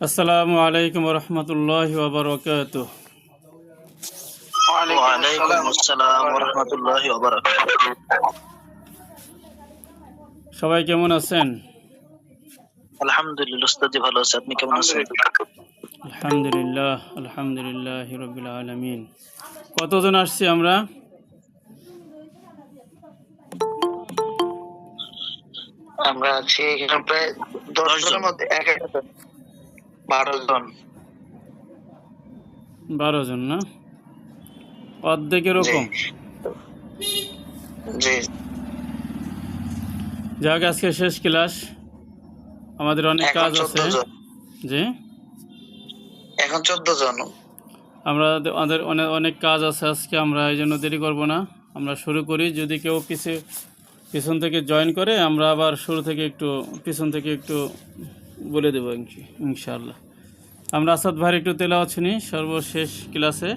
আসসালামু আলাইকুম রহমতুল্লাহি ওয়া বারাকাতুহু। ওয়ালাইকুম আসসালাম ওয়া রাহমাতুল্লাহি ওয়া বারাকাতুহু। সবাই কেমন আছেন? আলহামদুলিল্লাহ উস্তাদ ভালো আছে, আপনি কেমন আছেন? আলহামদুলিল্লাহ, আলহামদুলিল্লাহি রাব্বিল আলামিন। কতজন আসছি আমরা? আমরা আছি এখানে প্রায় 10 জনের মধ্যে 12 জন। 12 জন না? অর্ধেক এরকম। জি যাক, আজকে শেষ ক্লাস, আমাদের অনেক এখন কাজ 14 আছে। জন। জি, এখন 14 জন। আমাদের অনেক কাজ আছে আজকে, আমরা এই জন্য দেরি করব না, আমরা শুরু করি। যদি কেউ পিছন থেকে জয়েন করে, আমরা আবার শুরু থেকে পিছন থেকে একটু বলে দেবো ইনশাআল্লাহ। আমরা আসাদ ভাইয়ের একটু তেলাওয়াত শুনি সর্বশেষ ক্লাসে।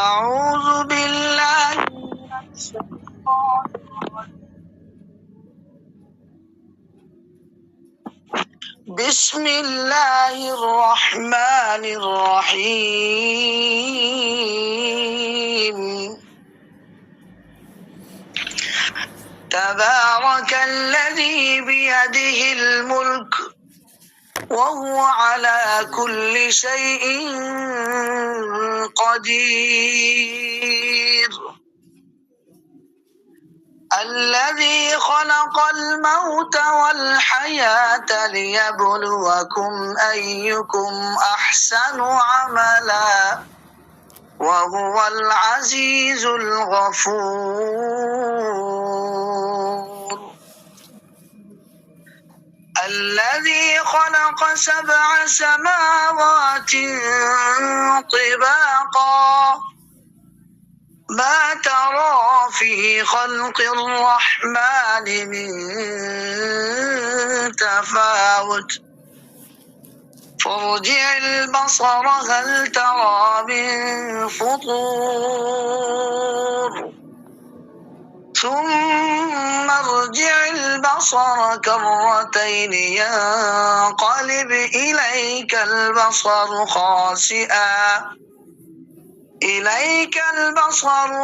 আউযু বিল্লাহি মিনাশ শাইতানির বিসমিল্লাহির রহমানির রহিম। تبارك الذي بيده الملك وهو على كل شيء قدير الذي خلق الموت والحياة ليبلوكم أيكم أحسن عملا وهو العزيز الغفور الذي خلق 7 سماوات طباقا ما ترى في خلق الرحمن من تفاوت فارجع البصر هل ترى من فطور ثم ارجع البصر كرتين ينقلب إليك البصر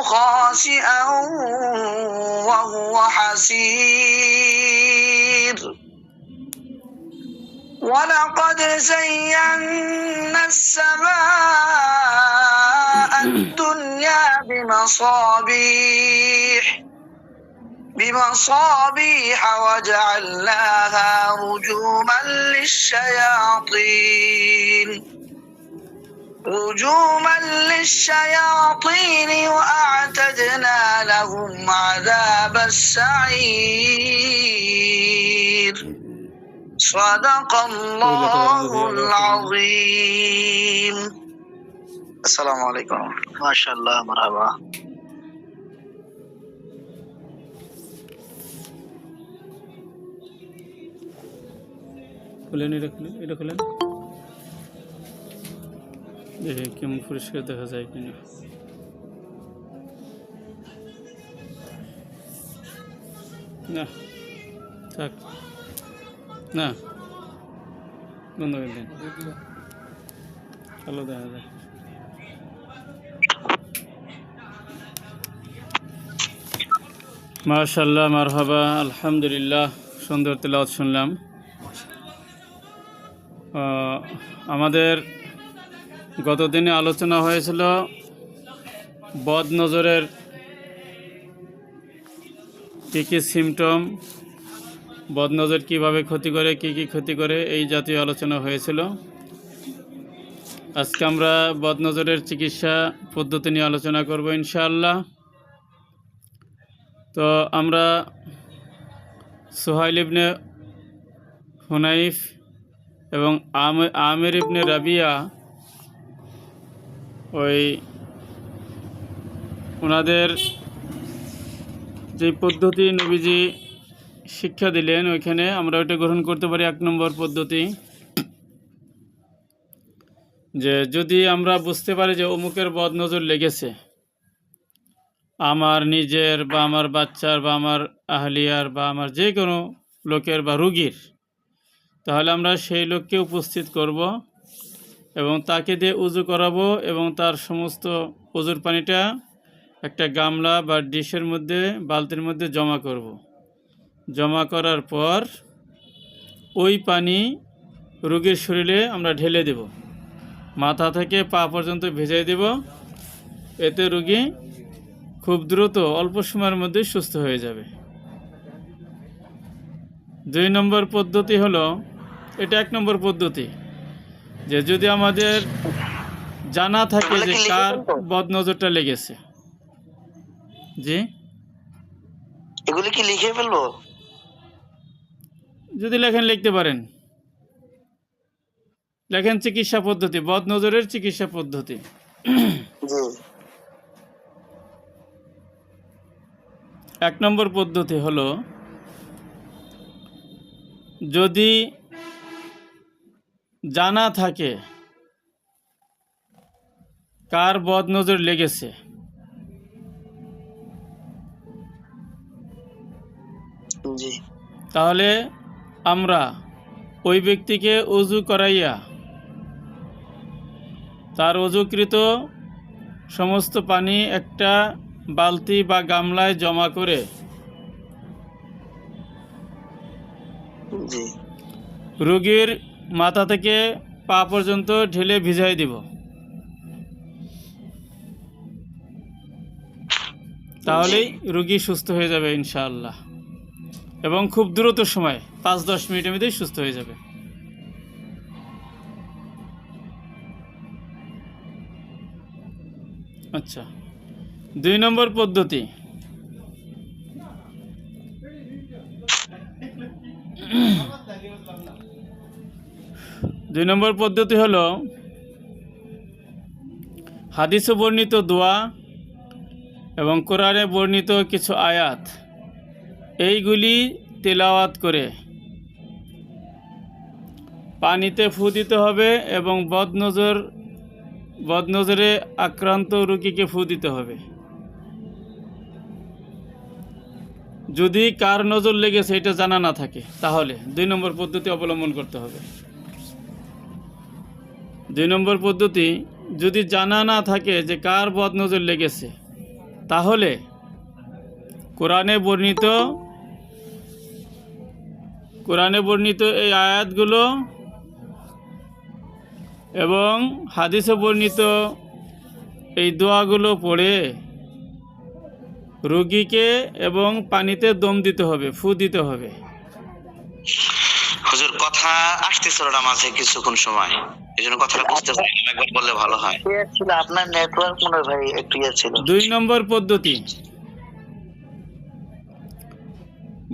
خاسئا وهو حسير ولقد زينا السماء الدنيا بمصابيح وجعلناها رجوما للشياطين وأعتدنا لهم عذاب السعير صدق الله العظيم السلام عليكم ما شاء الله مرحبا এটা খুলেন দেখে কেমন পরিষ্কার দেখা যায় কিনা। না থাক না, বন্ধ করে দেন, ভালো দেখা যায়। মাশাআল্লাহ, মারহাবা, আলহামদুলিল্লাহ, সুন্দর তেলাওয়াত শুনলাম। আমাদের গতদিনে আলোচনা হয়েছিল বদ নজরের কী কী সিমটম, বদনজর কীভাবে ক্ষতি করে, কী কী ক্ষতি করে, এই জাতীয় আলোচনা হয়েছিল। আজকে আমরা বদনজরের চিকিৎসা পদ্ধতি নিয়ে আলোচনা করব ইনশাআল্লাহ। তো আমরা সুহাইল ইবনে হুনাইফ এবং আমির ইবনে রাবিয়া, ওনাদের যে পদ্ধতি নবীজি শিক্ষা দিলেন, ওইখানে আমরা ওইটা গ্রহণ করতে পারি। 1 নম্বর পদ্ধতি, যে যদি আমরা বুঝতে পারি যে অমুকের বদনজর লেগেছে, আমার নিজের বা আমার বাচ্চার বা আমার আহলিয়ার বা আমার যে কোনো লোকের বা রুগীর, তাহলে আমরা সেই লোককে উপস্থিত করব এবং তাকে দিয়ে উজু করাবো এবং তার সমস্ত উজুর পানিটা একটা গামলা বা ডিশের মধ্যে, বালতির মধ্যে জমা করব। জমা করার পর ওই পানি রোগীর শরীরে আমরা ঢেলে দেব, মাথা থেকে পা পর্যন্ত ভিজিয়ে দেব। এতে রোগী খুব দ্রুত অল্প সময়ের মধ্যে সুস্থ হয়ে যাবে। 2 নম্বর পদ্ধতি হলো, এটা 1 নম্বর পদ্ধতি, যে যদি আমাদের জানা থাকে এগুলো যে কি লিখে কার ফেলবো? বদনজরটা লেগেছে। জি, এগুলি কি লিখে ফেলবো? যদি লেখেন লিখতে পারেন। লেখেন চিকিৎসা পদ্ধতি, বদনজরের চিকিৎসা পদ্ধতি। জি 1 নম্বর পদ্ধতি হলো, যদি জানা থাকে কার বদনজর লেগেছে, জি তাহলে আমরা ওই ব্যক্তিকে ওযু করাইয়া তার ওযুকৃত সমস্ত পানি একটা বালতি বা গামলায় জমা করে জি রোগীর মাথা থেকে পা পর্যন্ত ঢেলে ভিজাই দিব। তাহলেই রোগী সুস্থ হয়ে যাবে ইনশাআল্লাহ, এবং খুব দ্রুত সময় 5-10 মিনিটের মধ্যেই সুস্থ হয়ে যাবে। আচ্ছা, 2 নম্বর পদ্ধতি, 2 নম্বর পদ্ধতি হলো, হাদিসে বর্ণিত দোয়া এবং কোরআনে বর্ণিত কিছু আয়াত, এইগুলি তেলাওয়াত করে পানিতে ফু দিতে হবে এবং বদনজরে আক্রান্ত রোগীকে ফু দিতে হবে। যদি কার নজর লেগেছে এটা জানা না থাকে, তাহলে 2 নম্বর পদ্ধতি অবলম্বন করতে হবে। 2 নম্বর পদ্ধতি, যদি জানা না থাকে যে কার বদনজর লেগেছে, তাহলে কোরআনে বর্ণিত এই আয়াতগুলো এবং হাদিসে বর্ণিত এই দোয়াগুলো পড়ে রোগীকে এবং পানিতে দম দিতে হবে, ফু দিতে হবে। হুজুর কথা আসতেছিল না মাঝে কিছুক্ষণ সময়, এই জন্য কথাটা বুঝতে পারি না, একবার বললে ভালো হয়। ছিল আপনার নেটওয়ার্ক মনে হয় ভাই একটু ছিল। 2 নম্বর পদ্ধতি,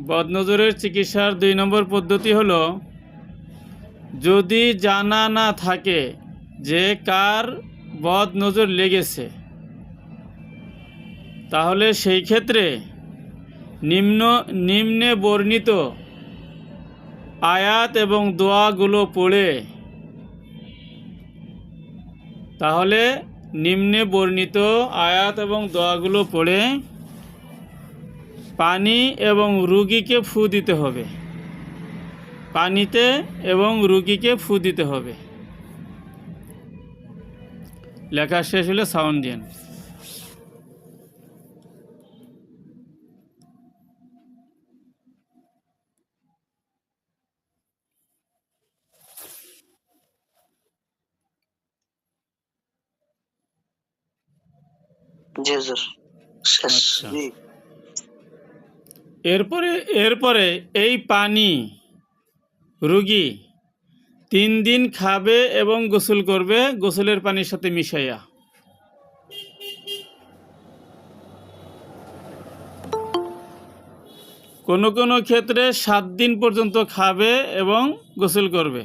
বদনজরের চিকিৎসার 2 নম্বর পদ্ধতি হলো, যদি জানা না থাকে যে কার বদনজর লেগেছে, তাহলে সেই ক্ষেত্রে নিম্নে বর্ণিত আয়াত এবং দোয়াগুলো পড়ে, তাহলে নিম্নে বর্ণিত আয়াত এবং দোয়াগুলো পড়ে পানি এবং রোগীকে ফু দিতে হবে, পানিতে এবং রোগীকে ফু দিতে হবে। লেখা শেষ হলে সাউন্ড দিন। জি হুজুর শেষ। আচ্ছা। জি এরপরে এই পানি রোগী 3 দিন খাবে এবং গোসল করবে, গোসলের পানির সাথে মিশাইয়া। কোনো কোনো ক্ষেত্রে 7 দিন পর্যন্ত খাবে এবং গোসল করবে।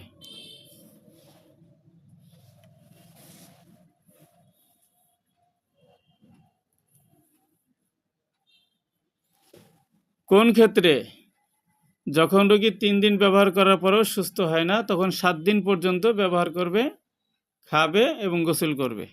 কোন ক্ষেত্রে? যখন রোগী 3 দিন ব্যবহার করার পরেও সুস্থ হয় না, তখন 7 দিন পর্যন্ত ব্যবহার করবে, খাবে এবং গোসল করবে।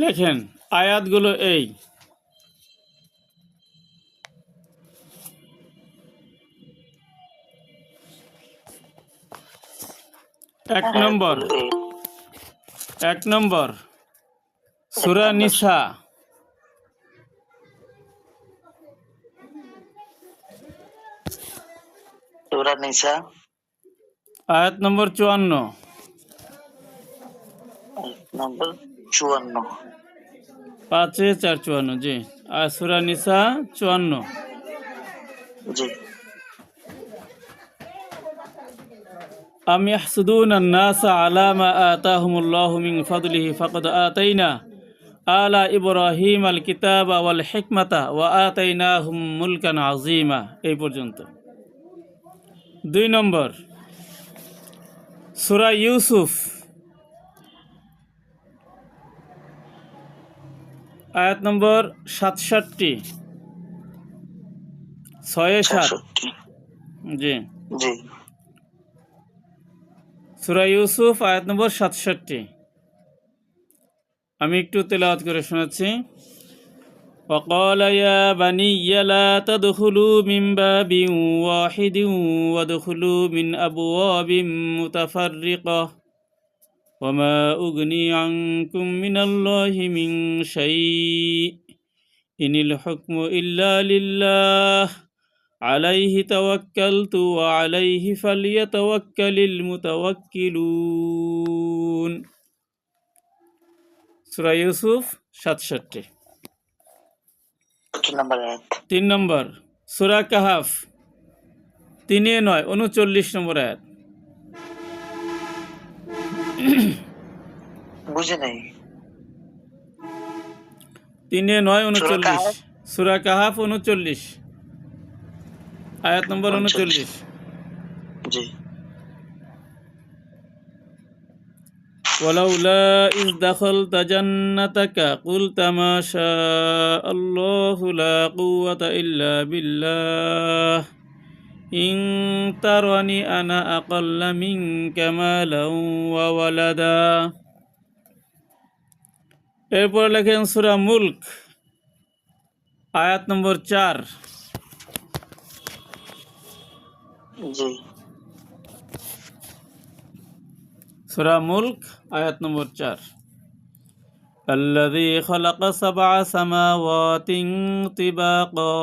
লেখেন আয়াতগুলো এই: এক নম্বর সূরা নিসা, সূরা নিসা আয়াত নম্বর 54, নম্বর 54। 5-4-54, জি। আর সূরা নিসা 54। জি। আম ইয়াহসুদুনা আন-নাসা আলা মা আতাহুমুল্লাহু মিন ফাদলিহি ফাকাদ আতাইনা আলা ইব্রাহিম আল কিতাবা ওয়াল হিকমাতা ওয়া আতাইনাহুম মুলকান আযীমা। এই পর্যন্ত। 2 নম্বর সূরা ইউসুফ, আয়াত নম্বর 67, 6-7, জি। জি। সূরা ইউসুফ আয়াত নম্বর 67। আমি একটু তেলাওয়াত করে শোনাচ্ছি। وقال يا بني لا تدخلوا من باب واحد وادخلوا من أبواب متفرقة وما أغني عنكم من الله من شيء إن الحكم إلا لله عليه توكلت وعليه فليتوكل المتوكلون। সূরা ইউসুফ 67। 3 নম্বর সূরা কাহাফ 3-9, 39 নম্বর আয়াত। বুঝে নাই। 3-9, 39, সূরা কাহাফ 39, আয়াত নম্বর 39। জি। ولولا إذ دخلت جنتك قلت ما شاء الله لا قوة إلا بالله إن ترني أنا أقل منك مالا وولدا। এরপর লেখেন সূরা মুলক, আয়াত নম্বর 4। জি। সূরা মুলক আয়াত নম্বর 4। الذي خلق 7 سماوات طباقا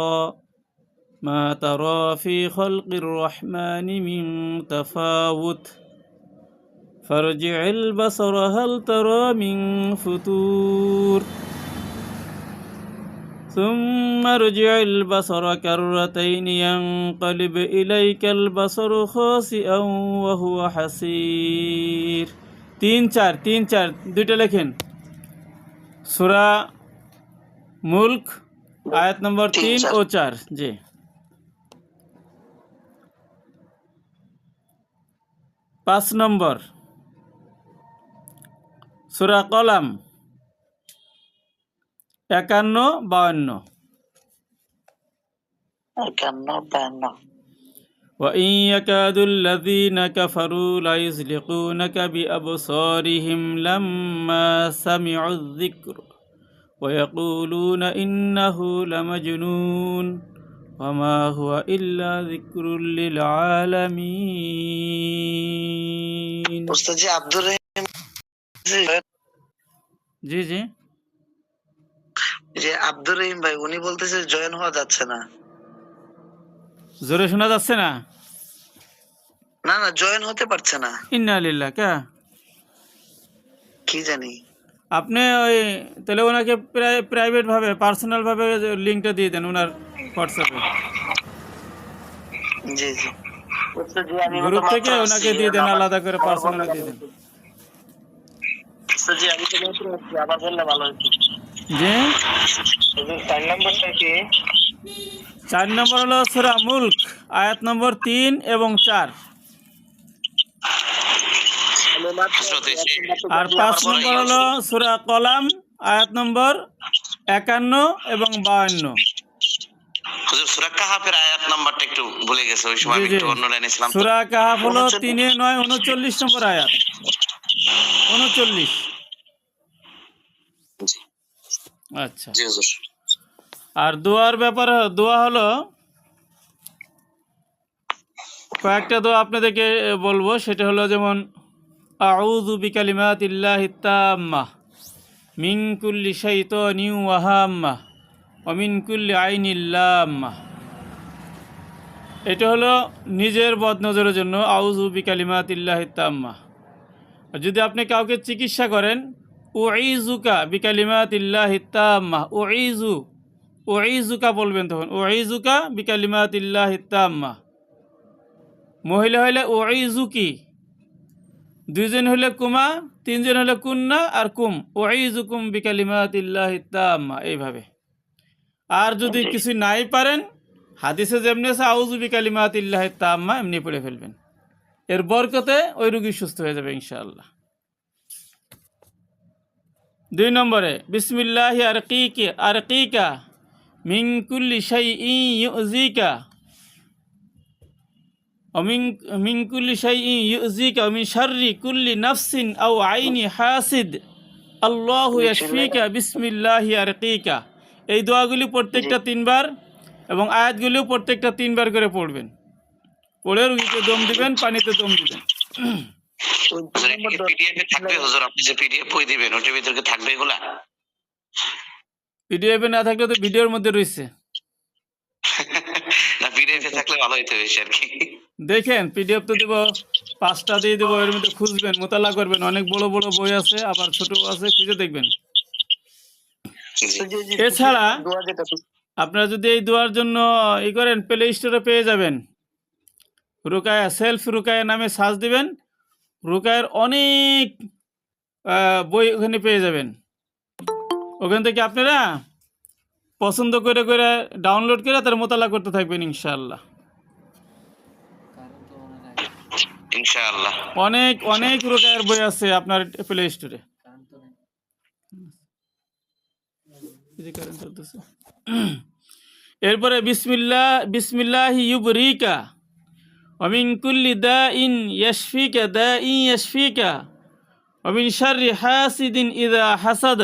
ما ترى في خلق الرحمن من تفاوت فارجع البصر هل ترى من فطور ثم ارجع البصر كرتين ينقلب إليك البصر خاسئا وهو حسير। 3-4 দুইটা লেখেন। সূরা মুলক আয়াত নম্বর 3 ও 4, জি। 5 নম্বর সূরা কলাম 51-52। 51-52। وإن يكاد الذين كفروا ليزلقونك بأبصارهم لما سمعوا الذكر ويقولون إنه لمجنون وما هو إلا ذكر للعالمين। উস্তাদ জি আব্দুর রহিম জি জি যে আব্দুর রহিম ভাই উনি বলতেছে জয়েন হওয়া যাচ্ছে না। জোরে শোনা যাচ্ছে না? না না, জয়েন হতে পারছে না। ইন্না লিল্লাহ, কা কি জানি। আপনি ওই তাহলে ওনাকে প্রাইভেট ভাবে পার্সোনাল ভাবে লিংকটা দিয়ে দেন ওনার হোয়াটসঅ্যাপে। জি জি। উস্তাদ জি আমি গ্রুপ থেকে ওনাকে দিয়ে দেন, আলাদা করে পার্সোনালি দিয়ে দেন। উস্তাদ জি আমি তো মাত্র আসছি, আবার বললে ভালো হতো। জি। 4 নম্বরটা কি? 4 নম্বর হলো সূরা মুলক আয়াত নম্বর 3 এবং 4। আর 5 নম্বর হলো সূরা কলাম আয়াত নম্বর 51 এবং 52। হুজুর সূরা কাহাফের আয়াত নাম্বারটা একটু ভুলে গেছে, ওই সময় আমি একটু অন্য লাইনে ছিলাম। সূরা কাহাফ হলো 3-9, 39 নম্বর আয়াত। 39। জি আচ্ছা। জি হুজুর। আর দোয়ার ব্যাপারে দোয়া হলো কয়েকটা দোয়া আপনাদেরকে বলবো, সেটা হলো যেমন আউযু বিকালিমাতিল্লাহিত তাম্মাহ মিন কুল্লি শাইতানিন ওয়া হাম্মাহ ওয়া মিন কুল্লি আইনিল লাম্মাহ। এটা হলো নিজের বদনজরের জন্য আউযু বিকালিমাতিল্লাহিত তাম্মাহ। আর যদি আপনি কাউকে চিকিৎসা করেন, উইজুকা বিকালিমাতিল্লাহিত তাম্মাহ, উইজুকা বলবেন তখন, উইজুকা বিকালিমাতিল্লাহিত তাম্মাহ। মহিলা হইলে উইজুকি, দুইজন হলে কুমা, তিনজন হলে কুন্না আর কুম, উইজুকুম বিকালিমাতিল্লাহিত তাম্মাহ, এইভাবে। আর যদি জি। কিছু নাই পারেন, হাদিসে যেমনি আছে আউযু বিকালিমাতিল্লাহিত তাম্মাহ এমনি পড়ে ফেলবেন। এর বরকতে ওই রোগী সুস্থ হয়ে যাবে ইনশাআল্লাহ। 2 নম্বরে বিসমিল্লাহি আরকিকা মিন কুল্লি শাইইন ইউযিকা মিন কুল্লি শাইইন ইউযিকা মিন শাররি কুল্লি নাফসিন আও আইনি হাসিদ আল্লাহু ইয়াশফিকা বিসমিল্লাহি আরকিকা। এই দোয়াগুলি প্রত্যেকটা 3 বার এবং আয়াতগুলিও প্রত্যেকটা 3 বার করে পড়বেন। পড়ে রোগীকে দম দিবেন, পানিতে দম দিবেন। হুজুর এটা কি পিডিএফ এ থাকবে হুজুর? আপনি যে পিডিএফ বই দিবেন ওটার ভিতরে কি থাকবে এগুলা? পিডিএফে না থাকলে তো ভিডিওর মধ্যে রয়েছে। না পিডিএফ এ থাকলে ভালো হইতো বেশি আর কি। দেখেন পিডিএফ তো দিব, 5টা দিয়ে দেবো, এর মধ্যে খুঁজবেন, মোতালা করবেন, অনেক বড় বড় বই আছে, আবার ছোট আছে, খুঁজে দেখবেন। জি এছাড়া দোয়া যেটা আপনারা যদি এই দোয়ার জন্য করেন, প্লে স্টোরে পেয়ে যাবেন, রুকায়া, সেলফ রুকায়া নামে সার্চ দিবেন, রুকায়ের অনেক বই ওখানে পেয়ে যাবেন। ওখান থেকে আপনারা পছন্দ করে করে ডাউনলোড করে তার মোতালা করতে থাকবেন ইনশাআল্লাহ। ইনশাআল্লাহ। অনেক অনেক রুকায়ের বই আছে আপনার প্লে স্টোরে। এরপরে বিসমিল্লাহি ইউবরিকা ওয়া মিন কুল্লি দাইন ইয়াশফিকা ওয়া মিন শাররি হাসিদিন ইযা হাসাদ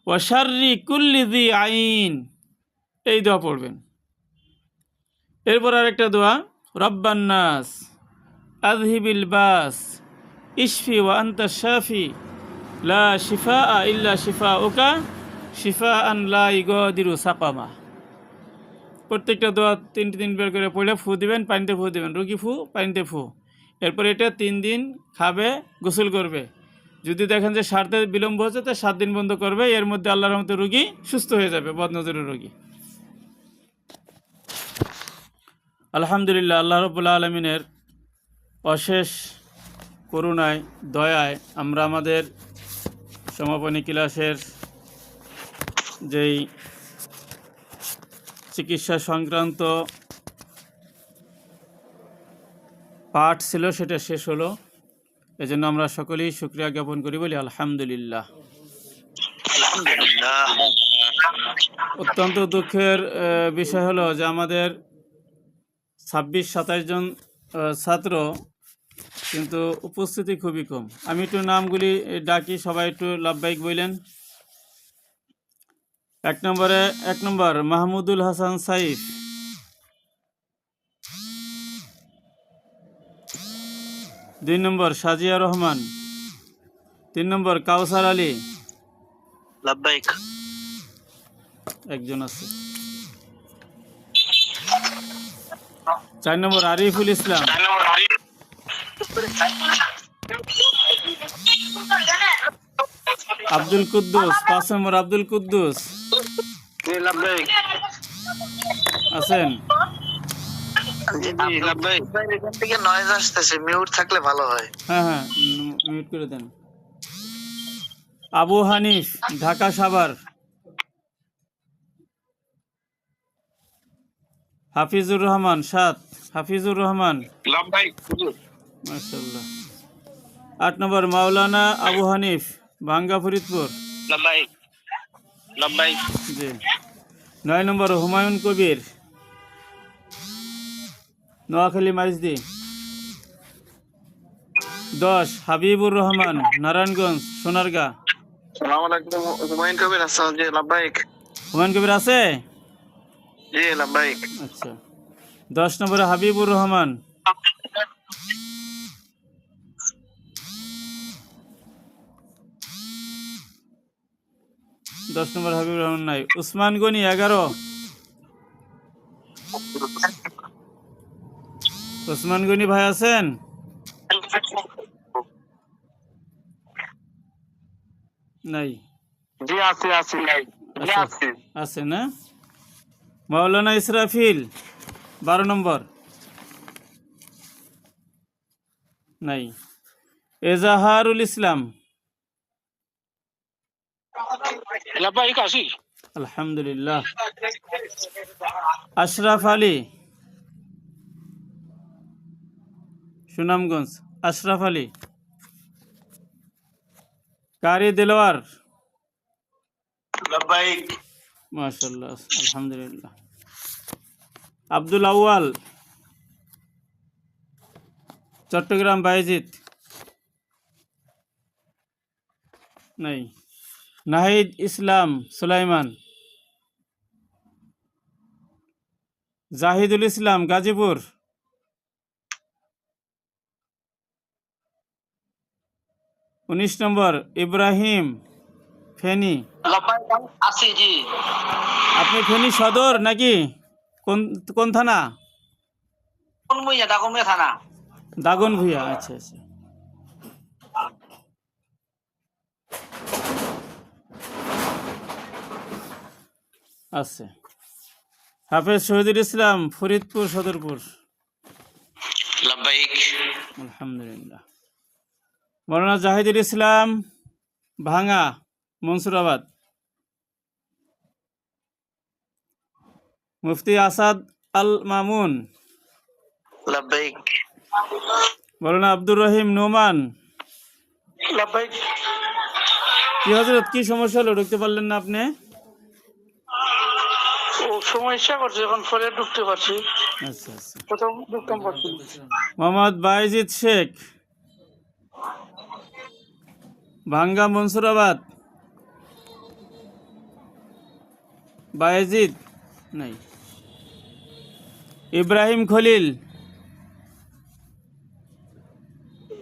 ওয়া শাররি কুল্লি যি আইন। এই দোয়া পড়বেন। এরপর আরেকটা দোয়া, রব্বান নাস আযহিবিল বাস ইশফি ওয়া আনতা শাফি লা শিফাআ ইল্লা শিফাউকা শিফাআন লা ইগাদিরু সাকামা। প্রত্যেকটা দোয়া 3 বার করে পড়ে ফু দিবেন, পানিতে ফু দিবেন, রোগী ফু, পানিতে ফু। এরপর এটা 3 দিন খাবে, গোসল করবে। যদি দেখেন যে সারতে বিলম্ব হচ্ছে, তো 7 দিন বন্ধ করবে। এর মধ্যে আল্লাহর রহমতে রোগী সুস্থ হয়ে যাবে, বদনজরের রোগী। আলহামদুলিল্লাহ, আল্লাহ রাব্বুল আলামিনের অশেষ করুণায়, দয়ায় আমরা আমাদের সমাপনী ক্লাসের যেই চিকিৎসা সংক্রান্ত পাঠ ছিল সেটা শেষ হলো। এজন্য আমরা সকলেই শুকরিয়া জ্ঞাপন করি, বলি আলহামদুলিল্লাহ। আলহামদুলিল্লাহ। অত্যন্ত দুঃখের বিষয় হলো যে আমাদের 26-27 জন ছাত্র, কিন্তু উপস্থিতি খুবই কম। আমি একটু নামগুলি ডাকি, সবাই একটু লাভবাহিক বললেন। 1 নম্বর মাহমুদুল হাসান সাইফ, 2 নম্বর সাজিয়া রহমান, 3 নম্বর কাউসার আলী, লাব্বাইক। একজন আছে, 4 নম্বর আরিফুল ইসলাম, 5 নম্বর আব্দুল কুদ্দুস লাব্বাইক। আছেন। এখান থেকে নয়েজ আসতেছে, মিউট থাকলে ভালো হয়। হ্যাঁ, মিউট করে দেন। আবু হানিফ, ঢাকা সাভার, হাফিজুর রহমান 7, হাফিজুর রহমান, মাশাআল্লাহ। 8 নম্বর মাওলানা আবু হানিফ, ভাঙ্গা ফরিদপুর, জি। 9 নম্বর হুমায়ুন কবির, নোয়াখালী মাইজদি। 10 হাবিবুর রহমান, নারায়ণগঞ্জ সোনারগাঁ। সালাম আলাইকুম। হুমায়ুন কবির আসসালাম। জি লাব্বাইক। হুমায়ুন কবির আছে? জি লাব্বাইক। আচ্ছা, 10 নম্বরে হাবিবুর রহমান। 10 নম্বর হাবিবুর রহমান নাই। উসমান গনি 11। উসমান গনি ভাই আছেন? নাই। জি আছি আছি। জি আচ্ছা, আছি। আছে না? মাওলানা ইসরাফিল 12 নম্বর। নাই। এজাহারুল ইসলাম। লাব্বাইক আসি। আলহামদুলিল্লাহ। আশরাফ আলী সুনামগঞ্জ। আশরাফ আলী। কারি দেলোয়ার। লাব্বাইক। মাশাআল্লাহ, আলহামদুলিল্লাহ। আব্দুল আউয়াল চট্টগ্রাম বায়েজিদ। নাই। নাহিদ ইসলাম সুলাইমান। জাহিদুল ইসলাম গাজীপুর। 19 নম্বর ইব্রাহিম ফেনী। লাব্বাইক আসি। জি। আপনি ফেনী সদর নাকি কোন কোন থানা? কোন মুইয়া ডাকুমিয়া থানা। দাগন ভুইয়া। আচ্ছা আচ্ছা। আছে। হাফেজ শহীদুল ইসলাম ফরিদপুর সদরপুর। লাব্বাইক। আলহামদুলিল্লাহ। মৌলানা জাহিদুল ইসলাম ভাঙা মনসুরাবাদ। মুফতি আসাদ আল মামুন। লাব্বাইক। মৌলানা আব্দুর রহিম নোমান। লাব্বাইক। কি হযরত, কি সমস্যা হলো, ঢুকতে পারলেন না আপনি? ও সমস্যা করছে, এখন ফলে ঢুকতে পারছি। আচ্ছা আচ্ছা। প্রথম ঢুকতাম পারছি। মোহাম্মদ বাইজিদ শেখ ভাঙ্গা মনসুরাবাদ। বায়েজিদ নাই। ইব্রাহিম খলিল।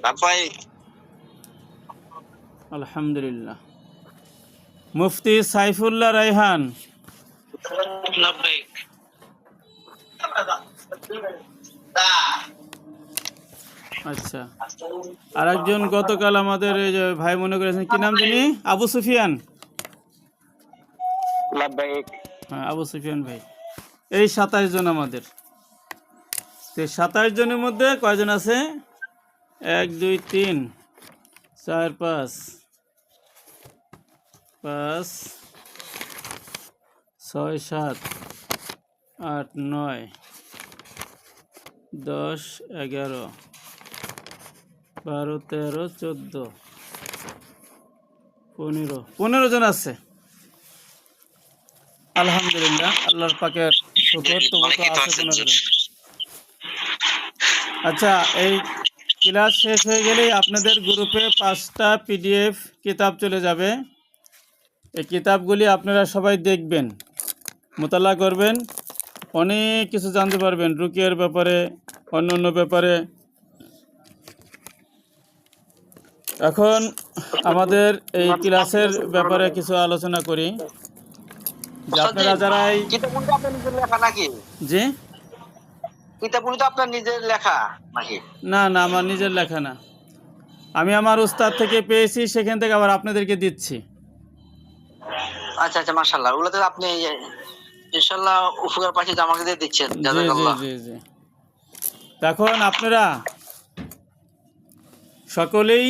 লাব্বাইক। আলহামদুলিল্লাহ। মুফতি সাইফুল্লাহ রায়হান। লাব্বাইক। আচ্ছা, আর একজন গতকাল আমাদের এই যে ভাই মনে করেছেন, কি নাম যিনি? আবু সুফিয়ান। লাব্বাইক। হ্যাঁ, আবু সুফিয়ান ভাই। এই 27 জন আমাদের। তো 27 জনের মধ্যে কয়জন আছে? 1 2 3 4 5 5 6 7 8 9 10 11 12 13 14 15 জন আছে। আলহামদুলিল্লাহ, আল্লাহর পাকের শুকর। তো অনেকেই তো আছে আছেন 15 জন। আচ্ছা, এই ক্লাস শেষ হয়ে গেলেই আপনাদের গ্রুপে 5টা পিডিএফ কিতাব চলে যাবে। এই কিতাবগুলি আপনারা সবাই দেখবেন, মোতালা করবেন, অনেক কিছু জানতে পারবেন রুকিয়ার ব্যাপারে, অন্য অন্য ব্যাপারে। এখন আমাদের এই ক্লাসের ব্যাপারে কিছু আলোচনা করি। যে আপনারা যারা কিতাবগুলো আপনার নিজের লেখা নাকি? জি, কিতাবগুলো তো আপনার নিজের লেখা নাকি? না না, আমার নিজের লেখা না, আমি আমার উস্তাদ থেকে পেয়েছি, সেখান থেকে আবার আপনাদেরকে দিচ্ছি। আচ্ছা আচ্ছা, মাশাআল্লাহ। ওগুলো তো আপনি ইনশাআল্লাহ উপকার পাচ্ছি, আমাকে দিয়ে দিচ্ছেন। জি জি জাযাকাল্লাহ। জি জি। এখন আপনারা সকলেই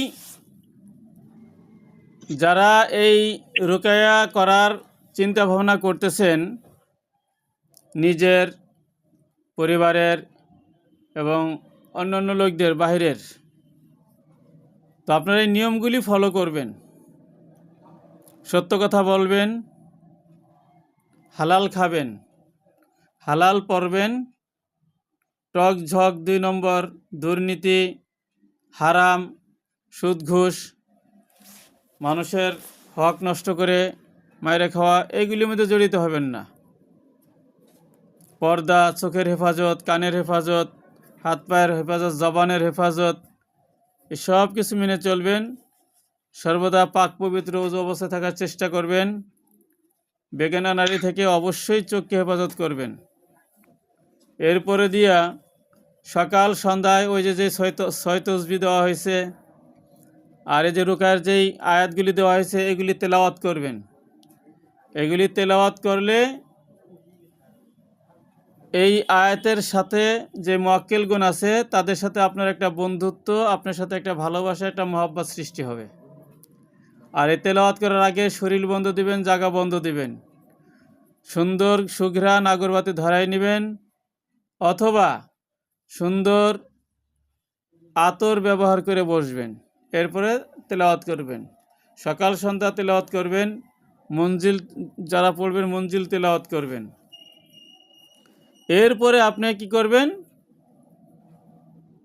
যারা এই রুকায়া করার চিন্তা ভাবনা করতেছেন, নিজের পরিবারের এবং অন্যান্য লোকদের বাহিরের, তো আপনারা এই নিয়মগুলি ফলো করবেন। সত্য কথা বলবেন, হালাল খাবেন, হালাল পড়বেন, টক ঝক 2 নম্বর, দুর্নীতি, হারাম, সুদ ঘুষ, মানুষের হক নষ্ট করে মাইরে খাওয়া এইগুলির মধ্যে জড়িত হবেন না। পর্দা, চোখের হেফাজত, কানের হেফাজত, হাত পায়ের হেফাজত, জবানের হেফাজত, এসব কিছু মেনে চলবেন। সর্বদা পাক পবিত্র ওযু অবস্থায় থাকার চেষ্টা করবেন। বেগানা নারী থেকে অবশ্যই চোখকে হেফাজত করবেন। এরপরে দিয়া সকাল সন্ধ্যায় ওই যে ছয় তসবিহ দেওয়া হয়েছে আর এই যে রুকার যেই আয়াতগুলি দেওয়া হয়েছে এগুলি তেলাওয়াত করবেন। এগুলি তেলাওয়াত করলে এই আয়াতের সাথে যে মুয়াক্কিলগুণ আছে তাদের সাথে আপনার একটা বন্ধুত্ব, আপনার সাথে একটা ভালোবাসা, একটা মহব্বত সৃষ্টি হবে। আর এই তেলাওয়াত করার আগে শরীর বন্ধ দিবেন, জায়গা বন্ধ দিবেন, সুন্দর সুঘ্রাণ আগরবাতি ধরাই নেবেন অথবা সুন্দর আতর ব্যবহার করে বসবেন। এরপরে তেলাওয়াত করবেন, সকাল সন্ধ্যা তেলাওয়াত করবেন, মঞ্জিল যারা পড়বেন মঞ্জিল তেলাওয়াত করবেন। এরপরে আপনি কি করবেন,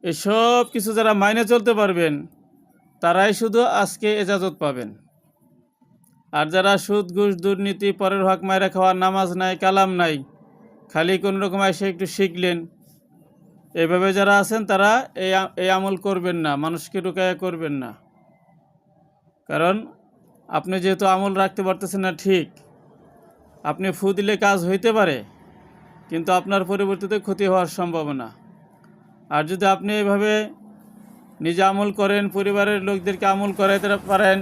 এসব কিছু যারা মাইনে চলতে পারবেন তারাই শুধু আজকে এজাজত পাবেন। আর যারা সুদ ঘুষ দুর্নীতি, পরের হক মাইরা খাওয়া, নামাজ নাই, কালাম নাই, খালি কোনো রকম এসে একটু শিখলেন, এইভাবে যারা আছেন তারা এই আমল করবেন না, মানুষকে রুকায়া করবেন না। কারণ আপনি যেহেতু আমল রাখতে পারতেছেন না, ঠিক আপনি ফু দিলে কাজ হইতে পারে কিন্তু আপনার পরিবর্তিতে ক্ষতি হওয়ার সম্ভাবনা। আর যদি আপনি এইভাবে নিজে আমল করেন, পরিবারের লোকদেরকে আমল করাইতে পারেন,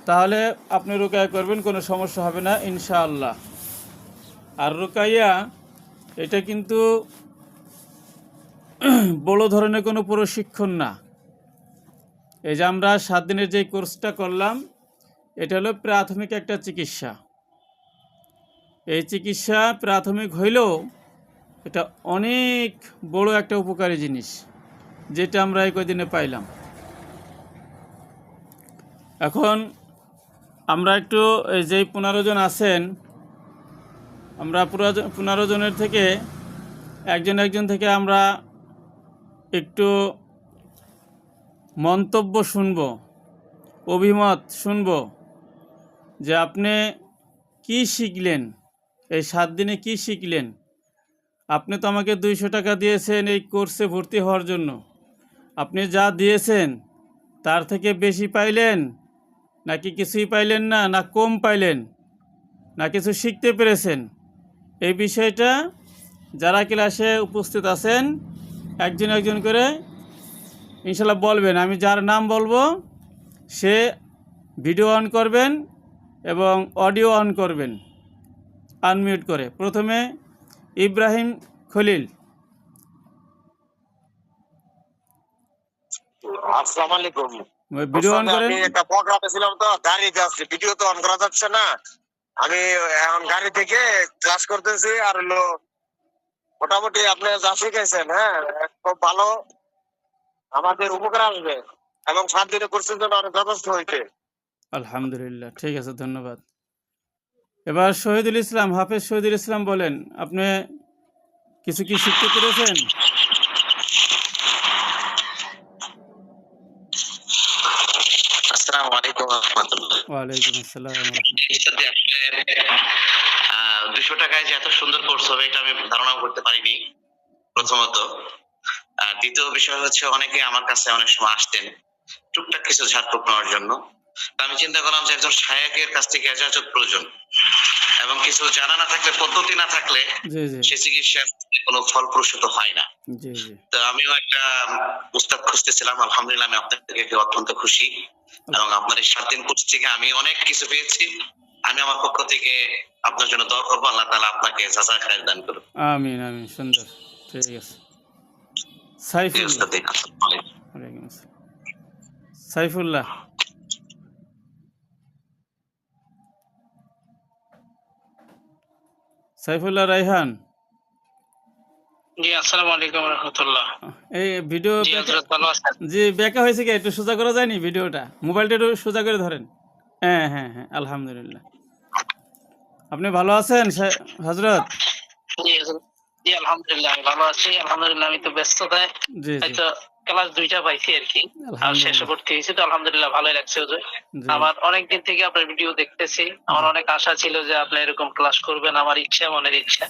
তাহলে আপনি রুকায়া করবেন, কোনো সমস্যা হবে না ইনশাআল্লাহ। আর রুকাইয়া এটা কিন্তু বড় ধরনের কোনো প্রশিক্ষণ না। এই যে আমরা 7 দিনের যে কোর্সটা করলাম এটা হলো প্রাথমিক একটা চিকিৎসা। এই চিকিৎসা প্রাথমিক হইলেও এটা অনেক বড় একটা উপকারী জিনিস যেটা আমরা এই কয়দিনে পাইলাম। এখন আমরা একটু এই যেই 15 জন আছেন, আমরা 15 জনের থেকে একজন থেকে আমরা একটু মন্তব্য শুনব, অভিমত শুনব যে আপনি কি শিখলেন, এই 7 দিনে কি শিখলেন। আপনি তো আমাকে 200 টাকা দিয়েছেন এই কোর্সে ভর্তি হওয়ার জন্য, আপনি যা দিয়েছেন তার থেকে বেশি পাইলেন নাকি কিছুই পাইলেন না, না কম পাইলেন, না কিছু শিখতে পেরেছেন, এই বিষয়টা যারা ক্লাসে উপস্থিত আছেন একজন করে ইনশাল্লাহ বলবেন। আমি যার নাম বলবো সে ভিডিও অন করবেন এবং অডিও অন করবেন আনমিউট করে। প্রথমে ইব্রাহিম খলিল। আসসালামু আলাইকুম। ভিডিও অন করেন। আমি একটা প্রোগ্রামে ছিলাম তো গাড়িতে আছি, ভিডিও তো অন করা যাচ্ছে না। আমি এখন গাড়ি থেকে ক্লাস করতেছি আর হলো মোটামুটি আপনি যা শিখাইছেন, হ্যাঁ খুব ভালো, আমাদের উপকার আসবে এবং 7 দিনে কোর্সের জন্য অনেক যথেষ্ট হয়েছে। আলহামদুলিল্লাহ, ঠিক আছে, ধন্যবাদ। এবার শহীদুল ইসলাম, হাফেজ শহীদুল ইসলাম বলেন, আপনি কিছু কি শিখতে পেরেছেন? আসসালামু আলাইকুম ওয়া রাহমাতুল্লাহ। ওয়ালাইকুম আসসালাম। 200 টাকায় যে এত সুন্দর কোর্স হবে এটা আমি ধারণাও করতে পারিনি প্রথমত। আর দ্বিতীয় বিষয় হচ্ছে অনেকে আমার কাছে অনেক সময় আসতেন টুকটাক কিছু ঝাড়ফুঁক নেওয়ার জন্য। আমি চিন্তা করলাম যে একজন শায়েখের কাছ থেকে এজাজত প্রয়োজন এবং কিছু জানা না থাকলে, পদ্ধতি না থাকলে সে চিকিৎসা কোনো ফলপ্রসূ হয় না। তো আমিও একটা উস্তাদ খুঁজতেছিলাম, আলহামদুলিল্লাহ আমি আপনার থেকে অত্যন্ত খুশি এবং আপনার এই 7 দিন কোর্স থেকে আমি অনেক কিছু পেয়েছি। আমি আমার পক্ষ থেকে আপনার জন্য দোয়া করবো, আল্লাহ তাআলা আপনাকে জাযায়ে খায়ের দান করুন। আমিন আমিন। সুন্দর, ঠিক আছে। সাইফুল্লাহ। ওয়ালাইকুম আসসালাম। সাইফুল্লাহ। সাইফুল্লাহ রায়হান। জি, আসসালামু আলাইকুম ওয়া রাহমাতুল্লাহ। এই ভিডিও জি হযরত, ভালো আছেন? জি, ব্যাকা হয়েছে কি একটু সোজা করা যায়নি ভিডিওটা? মোবাইলটা একটু সোজা করে ধরেন। হ্যাঁ হ্যাঁ হ্যাঁ, আলহামদুলিল্লাহ। আপনি ভালো আছেন হযরত? জি জি, আলহামদুলিল্লাহ আমি ভালো আছি। আলহামদুলিল্লাহ, আমি তো ব্যস্ততায় জি জি হয়তো ক্লাস 2টা পাইছি আর কি, আর শেষে ভর্তি হয়েছি, তো আলহামদুলিল্লাহ ভালোই লাগছে হুজুর। জি। আমার অনেকদিন থেকে আপনার ভিডিও দেখতেছি, আমার অনেক আশা ছিল যে আপনি এরকম ক্লাস করবেন, আমার ইচ্ছা, মনের ইচ্ছা